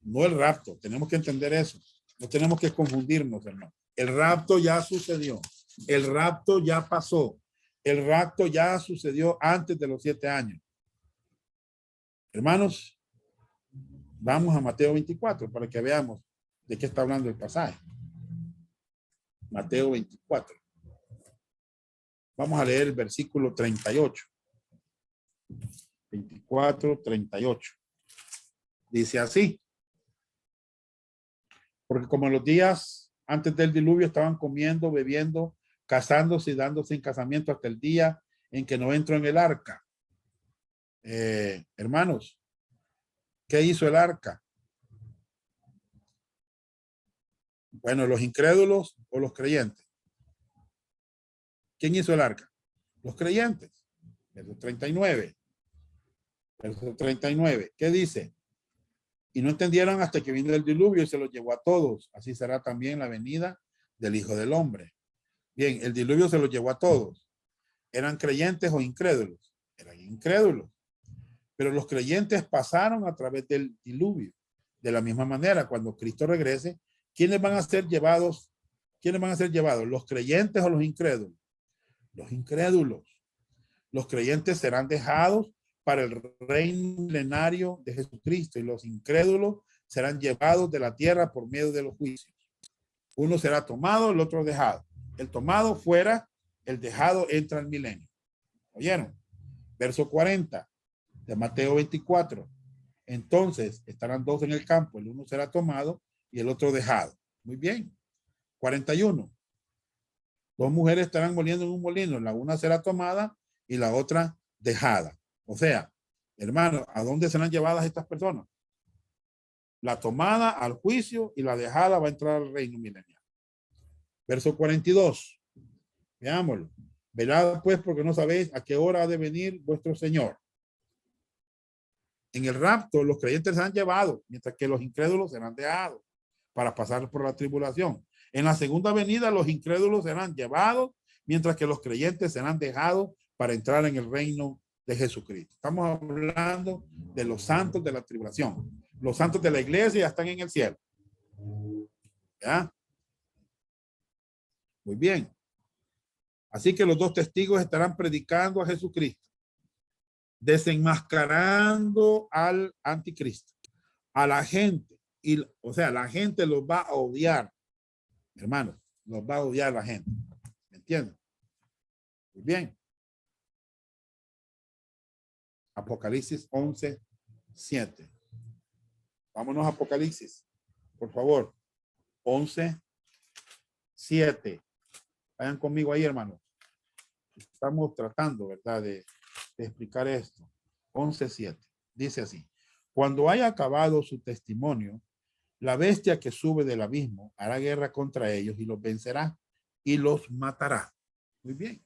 No el rapto. Tenemos que entender eso. No tenemos que confundirnos, hermano. El rapto ya sucedió. El rapto ya pasó. El rapto ya sucedió antes de los 7 años. Hermanos, vamos a Mateo 24 para que veamos de qué está hablando el pasaje. Mateo 24. Vamos a leer el versículo 38. 24, 38. Dice así. Porque como en los días antes del diluvio estaban comiendo, bebiendo, casándose y dándose en casamiento hasta el día en que no entró en el arca. Hermanos, ¿qué hizo el arca? Bueno, los incrédulos o los creyentes. ¿Quién hizo el arca? Los creyentes. Verso 39. Verso 39. ¿Qué dice? Y no entendieron hasta que vino el diluvio y se los llevó a todos. Así será también la venida del Hijo del Hombre. Bien, el diluvio se los llevó a todos. ¿Eran creyentes o incrédulos? Eran incrédulos. Pero los creyentes pasaron a través del diluvio. De la misma manera, cuando Cristo regrese, ¿quiénes van a ser llevados? ¿Quiénes van a ser llevados? ¿Los creyentes o los incrédulos? Los incrédulos. Los creyentes serán dejados para el reino milenario de Jesucristo, y los incrédulos serán llevados de la tierra por medio de los juicios. Uno será tomado, el otro dejado. El tomado fuera, el dejado entra al milenio. ¿Oyeron? Verso 40 de Mateo 24. Entonces estarán dos en el campo, el uno será tomado y el otro dejado. Muy bien. 41. Dos mujeres estarán moliendo en un molino, la una será tomada y la otra dejada. O sea, hermano, ¿a dónde serán llevadas estas personas? La tomada al juicio y la dejada va a entrar al reino milenial. Verso 42. Veámoslo. Velad pues, porque no sabéis a qué hora ha de venir vuestro Señor. En el rapto, los creyentes serán llevados, mientras que los incrédulos serán dejados para pasar por la tribulación. En la segunda venida, los incrédulos serán llevados, mientras que los creyentes serán dejados para entrar en el reino de Jesucristo. Estamos hablando de los santos de la tribulación. Los santos de la iglesia ya están en el cielo. ¿Ya? Muy bien. Así que los dos testigos estarán predicando a Jesucristo, desenmascarando al anticristo, a la gente. Y, o sea, la gente los va a odiar, hermanos, los va a odiar la gente. ¿Me entienden? Muy bien. Apocalipsis 11, 7. Vámonos a Apocalipsis, por favor. 11, 7. Vayan conmigo ahí, hermanos. Estamos tratando, ¿verdad?, de explicar esto. 11, 7. Dice así. Cuando haya acabado su testimonio, la bestia que sube del abismo hará guerra contra ellos y los vencerá y los matará. Muy bien.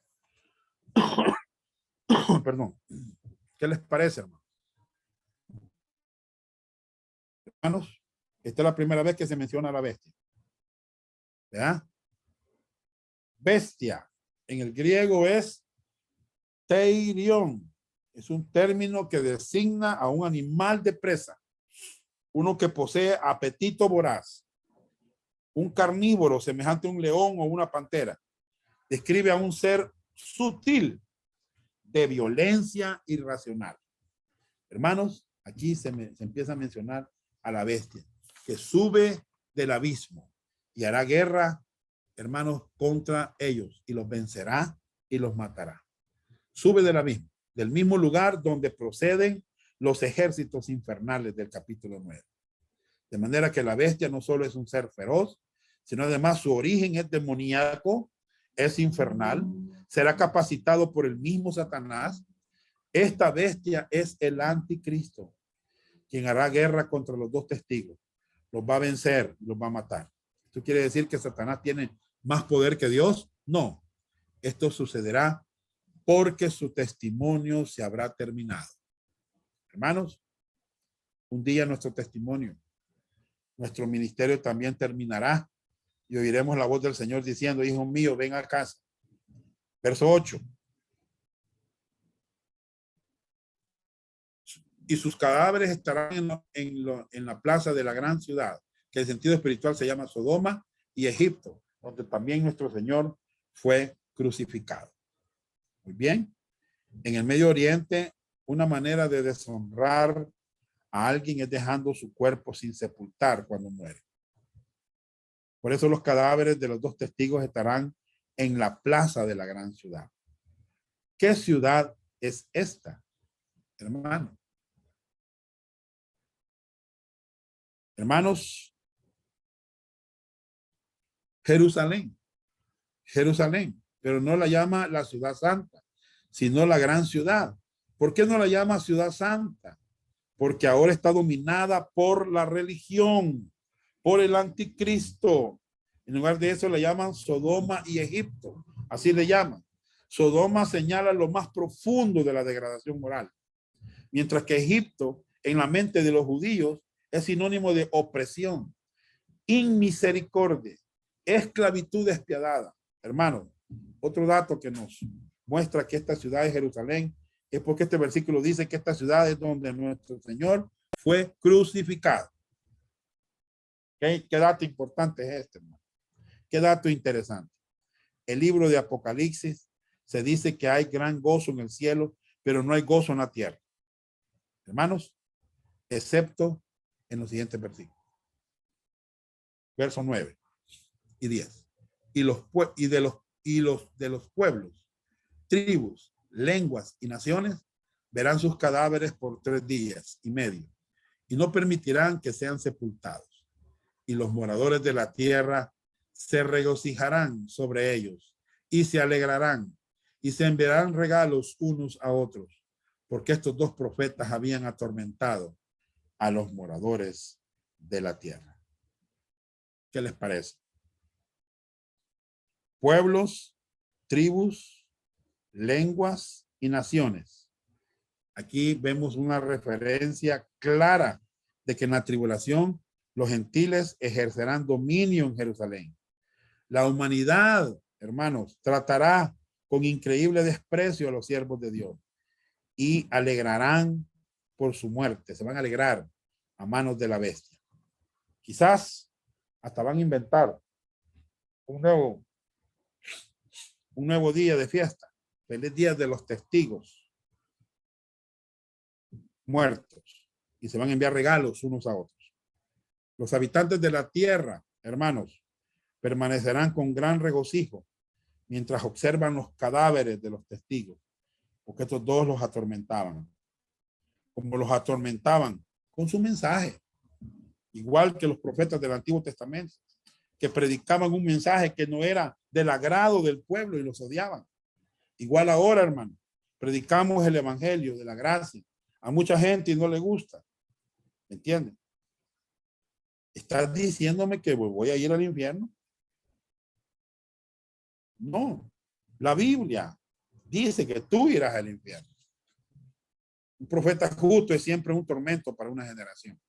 Perdón. ¿Qué les parece, hermano? Hermanos, esta es la primera vez que se menciona a la bestia. ¿Verdad? Bestia en el griego es teirion. Es un término que designa a un animal de presa, uno que posee apetito voraz, un carnívoro semejante a un león o una pantera. Describe a un ser sutil de violencia irracional. Hermanos, aquí se empieza a mencionar a la bestia que sube del abismo y hará guerra, hermanos, contra ellos y los vencerá y los matará. Sube del abismo, del mismo lugar donde proceden los ejércitos infernales del capítulo 9. De manera que la bestia no solo es un ser feroz, sino además su origen es demoníaco, es infernal, será capacitado por el mismo Satanás. Esta bestia es el anticristo, quien hará guerra contra los dos testigos. Los va a vencer, los va a matar. ¿Esto quiere decir que Satanás tiene más poder que Dios? No. Esto sucederá porque su testimonio se habrá terminado. Hermanos, un día nuestro testimonio, nuestro ministerio también terminará y oiremos la voz del Señor diciendo, hijo mío, ven a casa. Verso 8. Y sus cadáveres estarán en la plaza de la gran ciudad, que en sentido espiritual se llama Sodoma y Egipto, donde también nuestro Señor fue crucificado. Muy bien. En el Medio Oriente, una manera de deshonrar a alguien es dejando su cuerpo sin sepultar cuando muere. Por eso los cadáveres de los dos testigos estarán en la plaza de la gran ciudad. ¿Qué ciudad es esta, hermano? Hermanos, Jerusalén. Jerusalén, pero no la llama la ciudad santa, sino la gran ciudad. ¿Por qué no la llama ciudad santa? Porque ahora está dominada por la religión, por el anticristo. En lugar de eso le llaman Sodoma y Egipto. Así le llaman. Sodoma señala lo más profundo de la degradación moral, mientras que Egipto, en la mente de los judíos, es sinónimo de opresión, inmisericordia, esclavitud despiadada. Hermano, otro dato que nos muestra que esta ciudad es Jerusalén es porque este versículo dice que esta ciudad es donde nuestro Señor fue crucificado. ¿Qué dato importante es este, hermano? Qué dato interesante. El libro de Apocalipsis se dice que hay gran gozo en el cielo, pero no hay gozo en la tierra. hermanos, excepto en los siguientes versículos. Versos 9 y 10. Y de los pueblos, tribus, lenguas y naciones verán sus cadáveres por 3 días y medio y no permitirán que sean sepultados. Y los moradores de la tierra se regocijarán sobre ellos y se alegrarán y se enviarán regalos unos a otros, porque estos dos profetas habían atormentado a los moradores de la tierra. ¿Qué les parece? Pueblos, tribus, lenguas y naciones. Aquí vemos una referencia clara de que en la tribulación los gentiles ejercerán dominio en Jerusalén. La humanidad, hermanos, tratará con increíble desprecio a los siervos de Dios y alegrarán por su muerte. Se van a alegrar a manos de la bestia. Quizás hasta van a inventar un nuevo día de fiesta. Feliz día de los testigos muertos. Y se van a enviar regalos unos a otros. Los habitantes de la tierra, hermanos, permanecerán con gran regocijo mientras observan los cadáveres de los testigos, porque estos dos los atormentaban. Como los atormentaban con su mensaje, igual que los profetas del Antiguo Testamento, que predicaban un mensaje que no era del agrado del pueblo y los odiaban. Igual ahora, hermano, predicamos el evangelio de la gracia a mucha gente y no le gusta. ¿Me entienden? ¿Estás diciéndome que voy a ir al infierno? No. La Biblia dice que tú irás al infierno. Un profeta justo es siempre un tormento para una generación.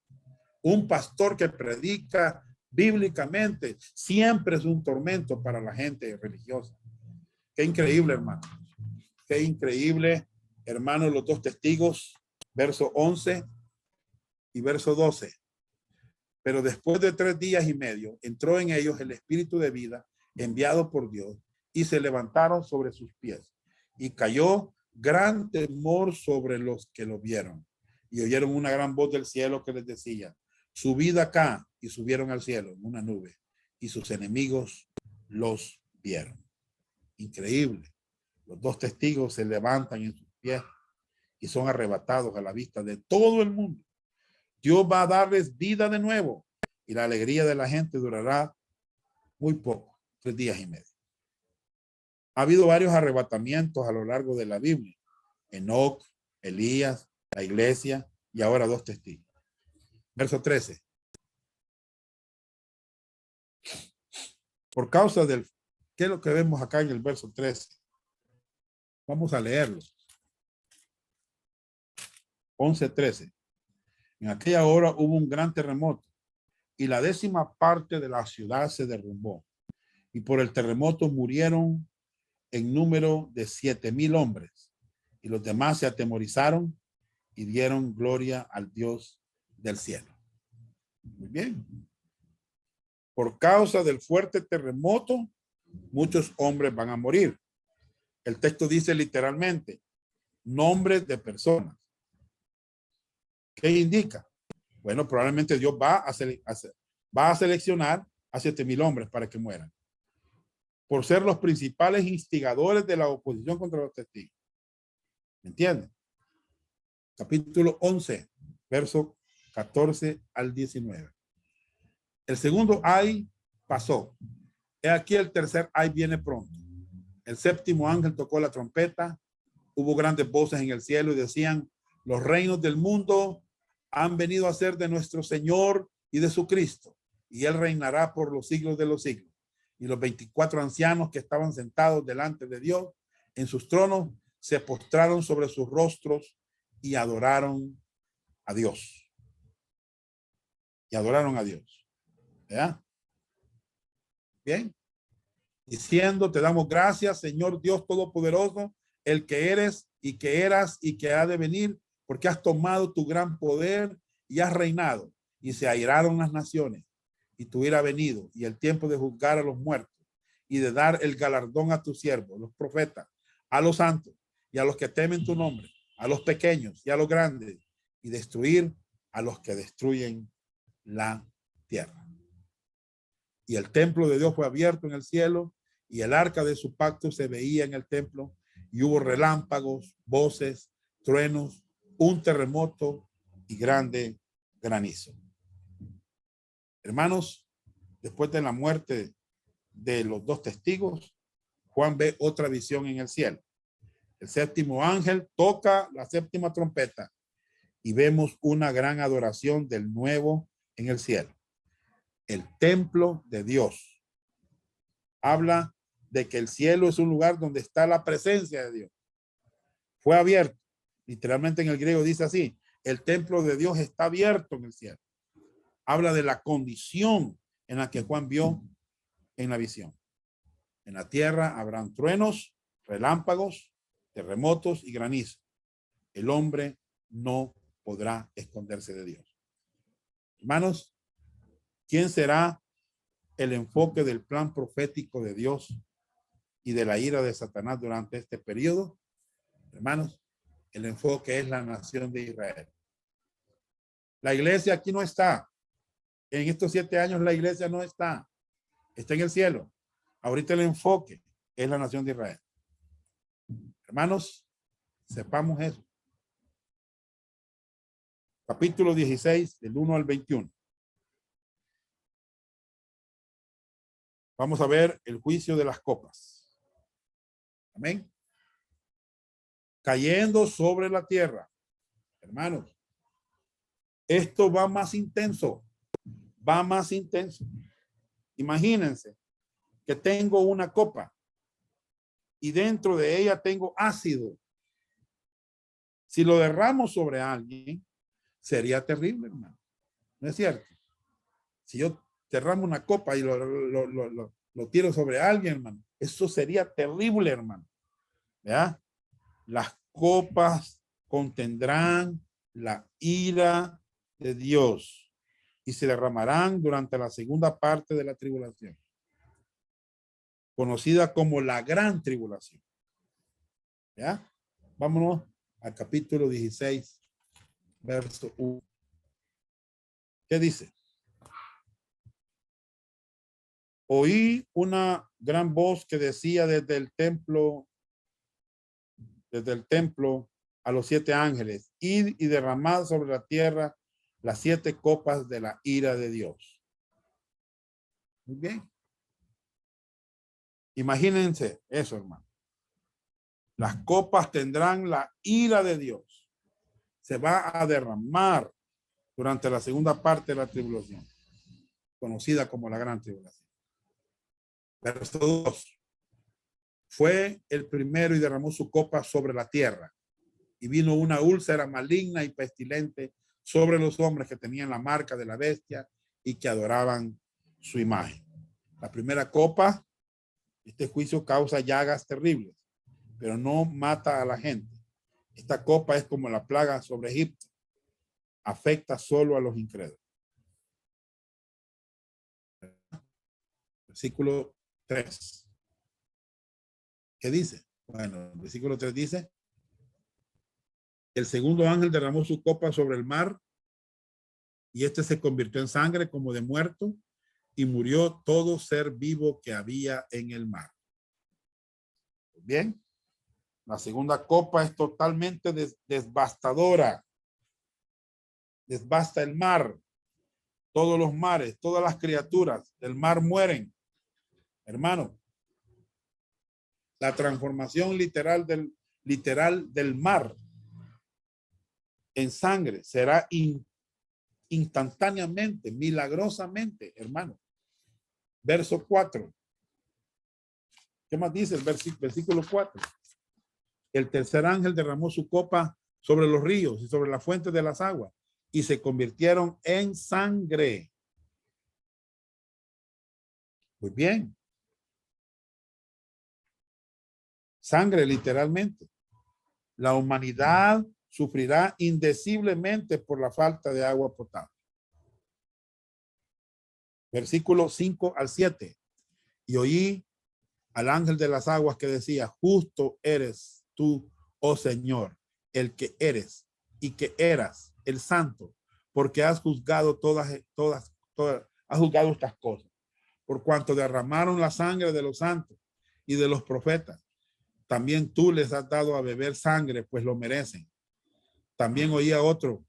Un pastor que predica bíblicamente siempre es un tormento para la gente religiosa. Qué increíble, hermano. Qué increíble, hermano, los dos testigos, verso 11 y verso 12. Pero después de 3 días y medio, entró en ellos el espíritu de vida enviado por Dios y se levantaron sobre sus pies y cayó gran temor sobre los que lo vieron y oyeron una gran voz del cielo que les decía: subid acá, y subieron al cielo en una nube y sus enemigos los vieron. Increíble. Los dos testigos se levantan en sus pies y son arrebatados a la vista de todo el mundo. Dios va a darles vida de nuevo y la alegría de la gente durará muy poco, 3 días y medio. Ha habido varios arrebatamientos a lo largo de la Biblia. Enoc, Elías, la iglesia y ahora 2 testigos. Verso 13. Por causa del, ¿qué es lo que vemos acá en el verso 13? Vamos a leerlo. 11:13. En aquella hora hubo un gran terremoto y la 10ª parte de la ciudad se derrumbó. Y por el terremoto murieron en número de 7,000 hombres. Y los demás se atemorizaron y dieron gloria al Dios del cielo. Muy bien. Por causa del fuerte terremoto, muchos hombres van a morir. El texto dice literalmente, nombres de personas. ¿Qué indica? Bueno, probablemente Dios va a seleccionar a 7,000 hombres para que mueran, por ser los principales instigadores de la oposición contra los testigos. ¿Me entienden? Capítulo 11, verso 14 al 19. El segundo ay pasó. He aquí el tercer ay viene pronto. El 7º ángel tocó la trompeta. Hubo grandes voces en el cielo y decían: los reinos del mundo han venido a ser de nuestro Señor y de su Cristo, y él reinará por los siglos de los siglos. Y los 24 ancianos que estaban sentados delante de Dios en sus tronos se postraron sobre sus rostros y adoraron a Dios. Y adoraron a Dios. ¿Ya? Bien. Diciendo: te damos gracias, Señor Dios Todopoderoso, el que eres y que eras y que ha de venir, porque has tomado tu gran poder y has reinado. Y se airaron las naciones, y tu ira ha venido, y el tiempo de juzgar a los muertos, y de dar el galardón a tus siervos, los profetas, a los santos, y a los que temen tu nombre, a los pequeños y a los grandes, y destruir a los que destruyen la tierra. Y el templo de Dios fue abierto en el cielo y el arca de su pacto se veía en el templo y hubo relámpagos, voces, truenos, un terremoto y grande granizo. Hermanos, después de la muerte de los dos testigos, Juan ve otra visión en el cielo. El séptimo ángel toca la séptima trompeta y vemos una gran adoración del nuevo en el cielo. El templo de Dios. Habla de que el cielo es un lugar donde está la presencia de Dios. Fue abierto. Literalmente en el griego dice así: el templo de Dios está abierto en el cielo. Habla de la condición en la que Juan vio en la visión. En la tierra habrán truenos, relámpagos, terremotos y granizo. El hombre no podrá esconderse de Dios. Hermanos, ¿quién será el enfoque del plan profético de Dios y de la ira de Satanás durante este periodo? Hermanos, el enfoque es la nación de Israel. La iglesia aquí no está. En estos 7 años la iglesia no está. Está en el cielo. Ahorita el enfoque es la nación de Israel. Hermanos, sepamos eso. Capítulo 16, del 1 al 21. Vamos a ver el juicio de las copas. Amén. Cayendo sobre la tierra. Hermanos, esto va más intenso. Va más intenso. Imagínense que tengo una copa y dentro de ella tengo ácido. Si lo derramo sobre alguien, sería terrible, hermano. ¿No es cierto? Si yo derramo una copa y lo tiro sobre alguien, hermano, eso sería terrible, hermano. ¿Ya? Las copas contendrán la ira de Dios y se derramarán durante la segunda parte de la tribulación, conocida como la gran tribulación. ¿Ya? Vámonos al capítulo 16, verso 1. ¿Qué dice? Oí una gran voz que decía desde el templo a los 7 ángeles: id y derramad sobre la tierra las 7 copas de la ira de Dios. Muy bien. Imagínense eso, hermano. Las copas tendrán la ira de Dios. Se va a derramar durante la segunda parte de la tribulación, conocida como la gran tribulación. Verso 2. Fue el primero y derramó su copa sobre la tierra. Y vino una úlcera maligna y pestilente sobre los hombres que tenían la marca de la bestia y que adoraban su imagen. La primera copa, este juicio causa llagas terribles, pero no mata a la gente. Esta copa es como la plaga sobre Egipto. Afecta solo a los incrédulos. Versículo 3. ¿Qué dice? Bueno, el versículo 3 dice: el segundo ángel derramó su copa sobre el mar y este se convirtió en sangre como de muerto y murió todo ser vivo que había en el mar. Bien, la segunda copa es totalmente devastadora. Devasta el mar, todos los mares, todas las criaturas del mar mueren. Hermano, la transformación literal del mar en sangre será instantáneamente, milagrosamente, hermano. Verso 4. ¿Qué más dice el versículo 4? El tercer ángel derramó su copa sobre los ríos y sobre la fuente de las aguas y se convirtieron en sangre. Muy bien. Sangre literalmente. La humanidad sufrirá indeciblemente por la falta de agua potable. Versículo 5 al 7. Y oí al ángel de las aguas que decía: justo eres tú, oh Señor, el que eres y que eras el santo, porque has juzgado has juzgado estas cosas, por cuanto derramaron la sangre de los santos y de los profetas. También tú les has dado a beber sangre, pues lo merecen. También oí a otro,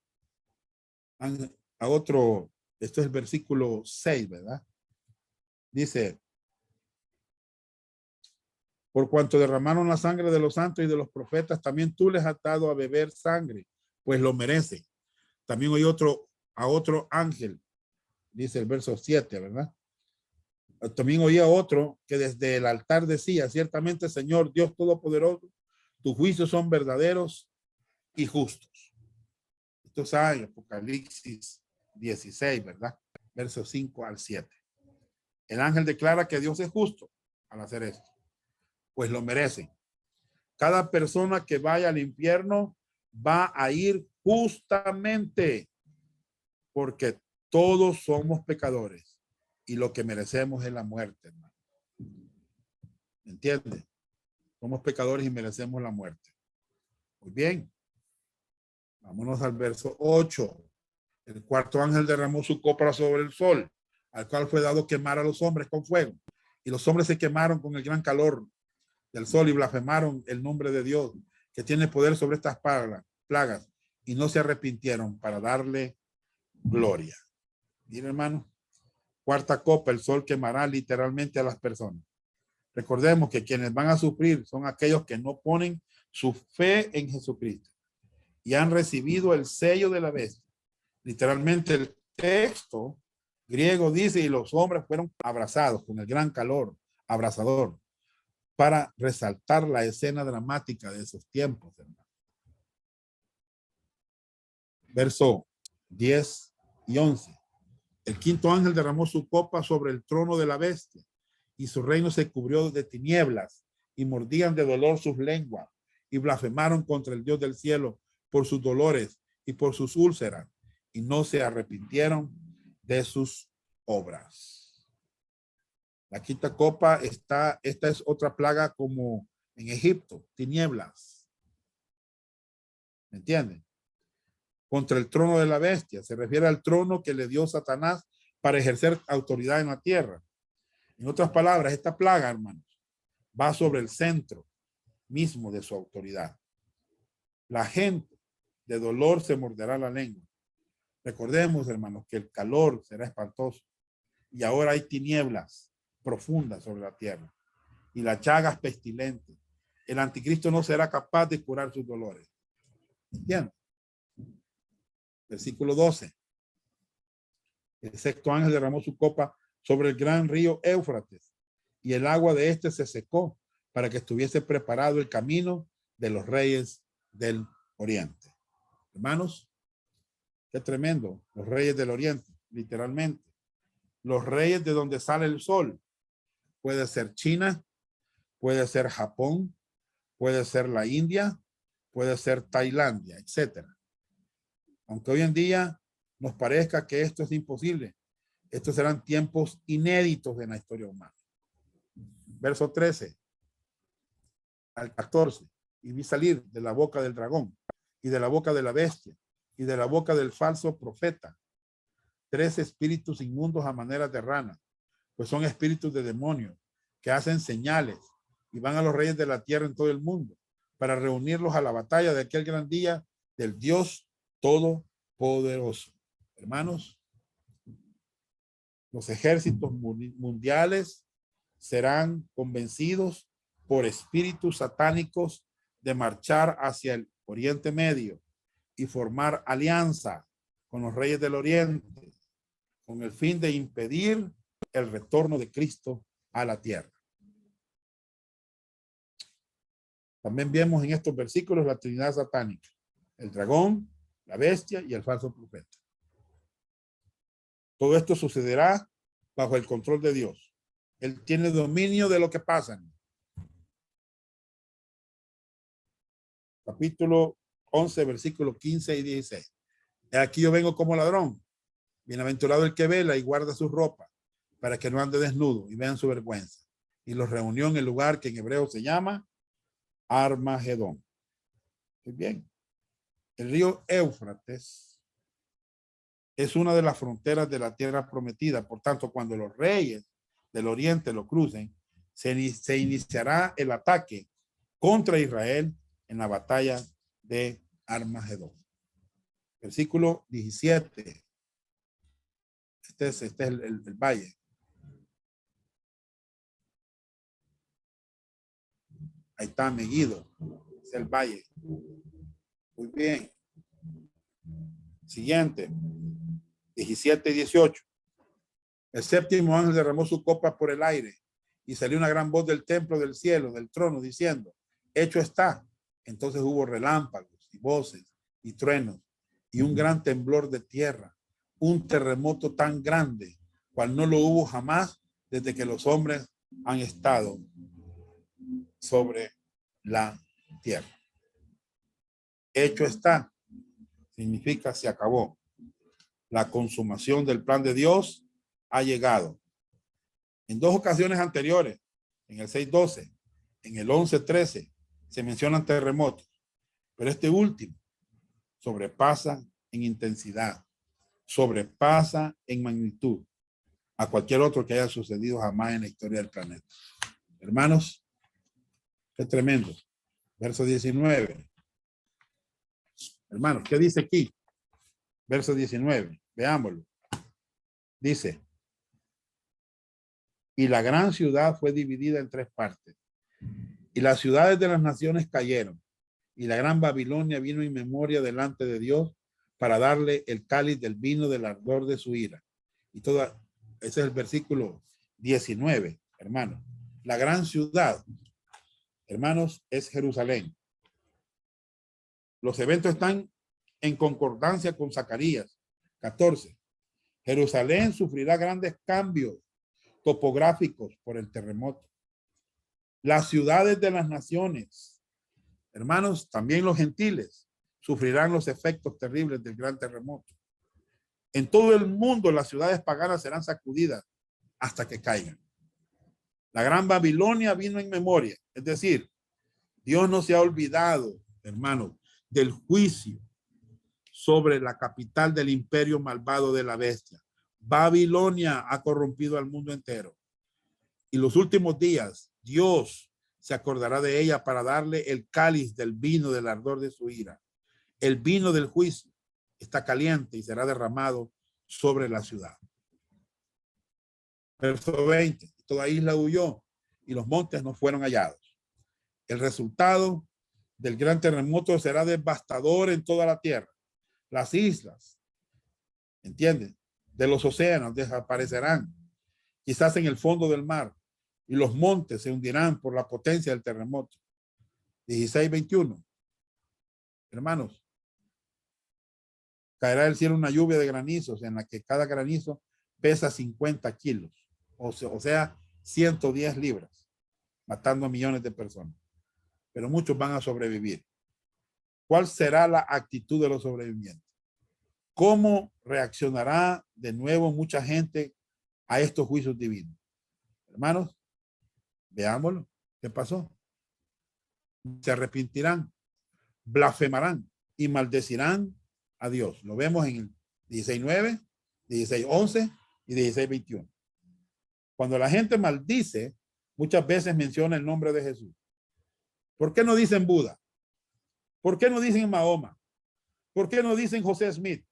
esto es el versículo 6, ¿verdad? Dice, por cuanto derramaron la sangre de los santos y de los profetas, también tú les has dado a beber sangre, pues lo merecen. También oí a otro ángel, dice el verso 7, ¿verdad? También oí a otro que desde el altar decía, ciertamente, Señor Dios Todopoderoso, tus juicios son verdaderos y justos. Esto está en Apocalipsis 16, ¿verdad? Versos 5 al 7. El ángel declara que Dios es justo al hacer esto, pues lo merecen. Cada persona que vaya al infierno va a ir justamente porque todos somos pecadores y lo que merecemos es la muerte, hermano. ¿Entiende? Somos pecadores y merecemos la muerte. Muy bien. Vámonos al verso 8. El cuarto ángel derramó su copa sobre el sol, al cual fue dado quemar a los hombres con fuego. Y los hombres se quemaron con el gran calor del sol y blasfemaron el nombre de Dios, que tiene poder sobre estas plagas, y no se arrepintieron para darle gloria. Miren, hermano, cuarta copa, el sol quemará literalmente a las personas. Recordemos que quienes van a sufrir son aquellos que no ponen su fe en Jesucristo y han recibido el sello de la bestia. Literalmente el texto griego dice, y los hombres fueron abrazados con el gran calor abrasador, para resaltar la escena dramática de esos tiempos, hermano. Verso 10 y 11. El quinto ángel derramó su copa sobre el trono de la bestia, y su reino se cubrió de tinieblas, y mordían de dolor sus lenguas, y blasfemaron contra el Dios del cielo por sus dolores y por sus úlceras, y no se arrepintieron de sus obras. La quinta copa esta es otra plaga como en Egipto, tinieblas. ¿Me entienden? Contra el trono de la bestia. Se refiere al trono que le dio Satanás para ejercer autoridad en la tierra. En otras palabras, esta plaga, hermanos, va sobre el centro mismo de su autoridad. La gente de dolor se morderá la lengua. Recordemos, hermanos, que el calor será espantoso y ahora hay tinieblas profundas sobre la tierra y las llagas pestilentes. El anticristo no será capaz de curar sus dolores. ¿Entienden? Versículo 12. El sexto ángel derramó su copa sobre el gran río Éufrates, y el agua de este se secó para que estuviese preparado el camino de los reyes del oriente. Hermanos, qué tremendo. Los reyes del oriente, literalmente. Los reyes de donde sale el sol. Puede ser China, puede ser Japón, puede ser la India, puede ser Tailandia, etcétera. Aunque hoy en día nos parezca que esto es imposible, estos serán tiempos inéditos en la historia humana. Verso 13 al 14. Y vi salir de la boca del dragón y de la boca de la bestia y de la boca del falso profeta 3 espíritus inmundos a manera de rana, pues son espíritus de demonios que hacen señales y van a los reyes de la tierra en todo el mundo para reunirlos a la batalla de aquel gran día del Dios Todopoderoso. Hermanos, los ejércitos mundiales serán convencidos por espíritus satánicos de marchar hacia el Oriente Medio y formar alianza con los reyes del Oriente con el fin de impedir el retorno de Cristo a la tierra. También vemos en estos versículos la Trinidad satánica, el dragón, la bestia y el falso profeta. Todo esto sucederá bajo el control de Dios. Él tiene dominio de lo que pasa. Capítulo 11, versículos 15 y 16. Aquí yo vengo como ladrón. Bienaventurado el que vela y guarda su ropa, para que no ande desnudo y vean su vergüenza. Y los reunió en el lugar que en hebreo se llama Armagedón. Muy bien. El río Éufrates es una de las fronteras de la tierra prometida. Por tanto, cuando los reyes del oriente lo crucen, se iniciará el ataque contra Israel en la batalla de Armagedón. Versículo 17. Este es el valle. Ahí está Megiddo. Es el valle. Muy bien. Siguiente. 17 y 18. El séptimo ángel derramó su copa por el aire y salió una gran voz del templo del cielo, del trono, diciendo, hecho está. Entonces hubo relámpagos y voces y truenos y un gran temblor de tierra, un terremoto tan grande, cual no lo hubo jamás desde que los hombres han estado sobre la tierra. Hecho está significa se acabó. La consumación del plan de Dios ha llegado. En dos ocasiones anteriores, en el 6:12, en el 11:13, se mencionan terremotos, pero este último sobrepasa en intensidad, sobrepasa en magnitud a cualquier otro que haya sucedido jamás en la historia del planeta. Hermanos, es tremendo. Verso 19. Hermanos, ¿qué dice aquí? Verso 19, veámoslo. Dice, y la gran ciudad fue dividida en tres partes, y las ciudades de las naciones cayeron, y la gran Babilonia vino en memoria delante de Dios para darle el cáliz del vino del ardor de su ira. Y toda, ese es el versículo 19, hermanos. La gran ciudad, hermanos, es Jerusalén. Los eventos están en concordancia con Zacarías 14. Jerusalén sufrirá grandes cambios topográficos por el terremoto. Las ciudades de las naciones, hermanos, también los gentiles, sufrirán los efectos terribles del gran terremoto. En todo el mundo las ciudades paganas serán sacudidas hasta que caigan. La gran Babilonia vino en memoria, es decir, Dios no se ha olvidado, hermanos, del juicio sobre la capital del imperio malvado de la bestia. Babilonia ha corrompido al mundo entero. Y los últimos días, Dios se acordará de ella para darle el cáliz del vino del ardor de su ira. El vino del juicio está caliente y será derramado sobre la ciudad. Verso 20. Toda isla huyó y los montes no fueron hallados. El resultado del gran terremoto será devastador en toda la tierra. Las islas, ¿entienden?, de los océanos desaparecerán, quizás en el fondo del mar, y los montes se hundirán por la potencia del terremoto. 16:21. Hermanos, caerá del cielo una lluvia de granizos en la que cada granizo pesa 50 kilos, o sea, 110 libras, matando a millones de personas. Pero muchos van a sobrevivir. ¿Cuál será la actitud de los sobrevivientes? ¿Cómo reaccionará de nuevo mucha gente a estos juicios divinos? Hermanos, veámoslo. ¿Qué pasó? Se arrepentirán, blasfemarán y maldecirán a Dios. Lo vemos en el 16:9, 16:11 y 16:21. Cuando la gente maldice, muchas veces menciona el nombre de Jesús. ¿Por qué no dicen Buda? ¿Por qué no dicen Mahoma? ¿Por qué no dicen José Smith?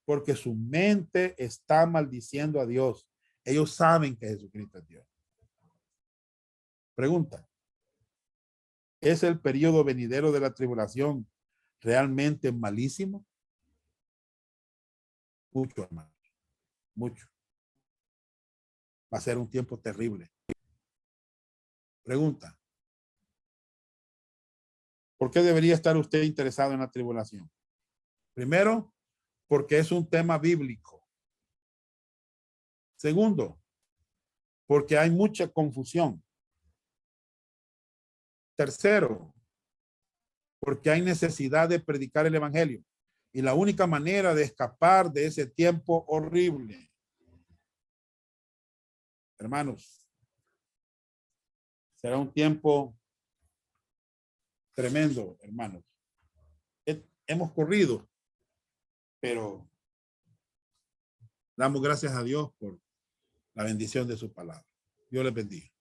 Porque su mente está maldiciendo a Dios. Ellos saben que Jesucristo es Dios. Pregunta: ¿es el periodo venidero de la tribulación realmente malísimo? Mucho, hermano. Mucho. Va a ser un tiempo terrible. Pregunta: ¿por qué debería estar usted interesado en la tribulación? Primero, porque es un tema bíblico. Segundo, porque hay mucha confusión. Tercero, porque hay necesidad de predicar el evangelio. Y la única manera de escapar de ese tiempo horrible, hermanos, será un tiempo tremendo, hermanos. hemos corrido, pero damos gracias a Dios por la bendición de su palabra. Dios les bendiga.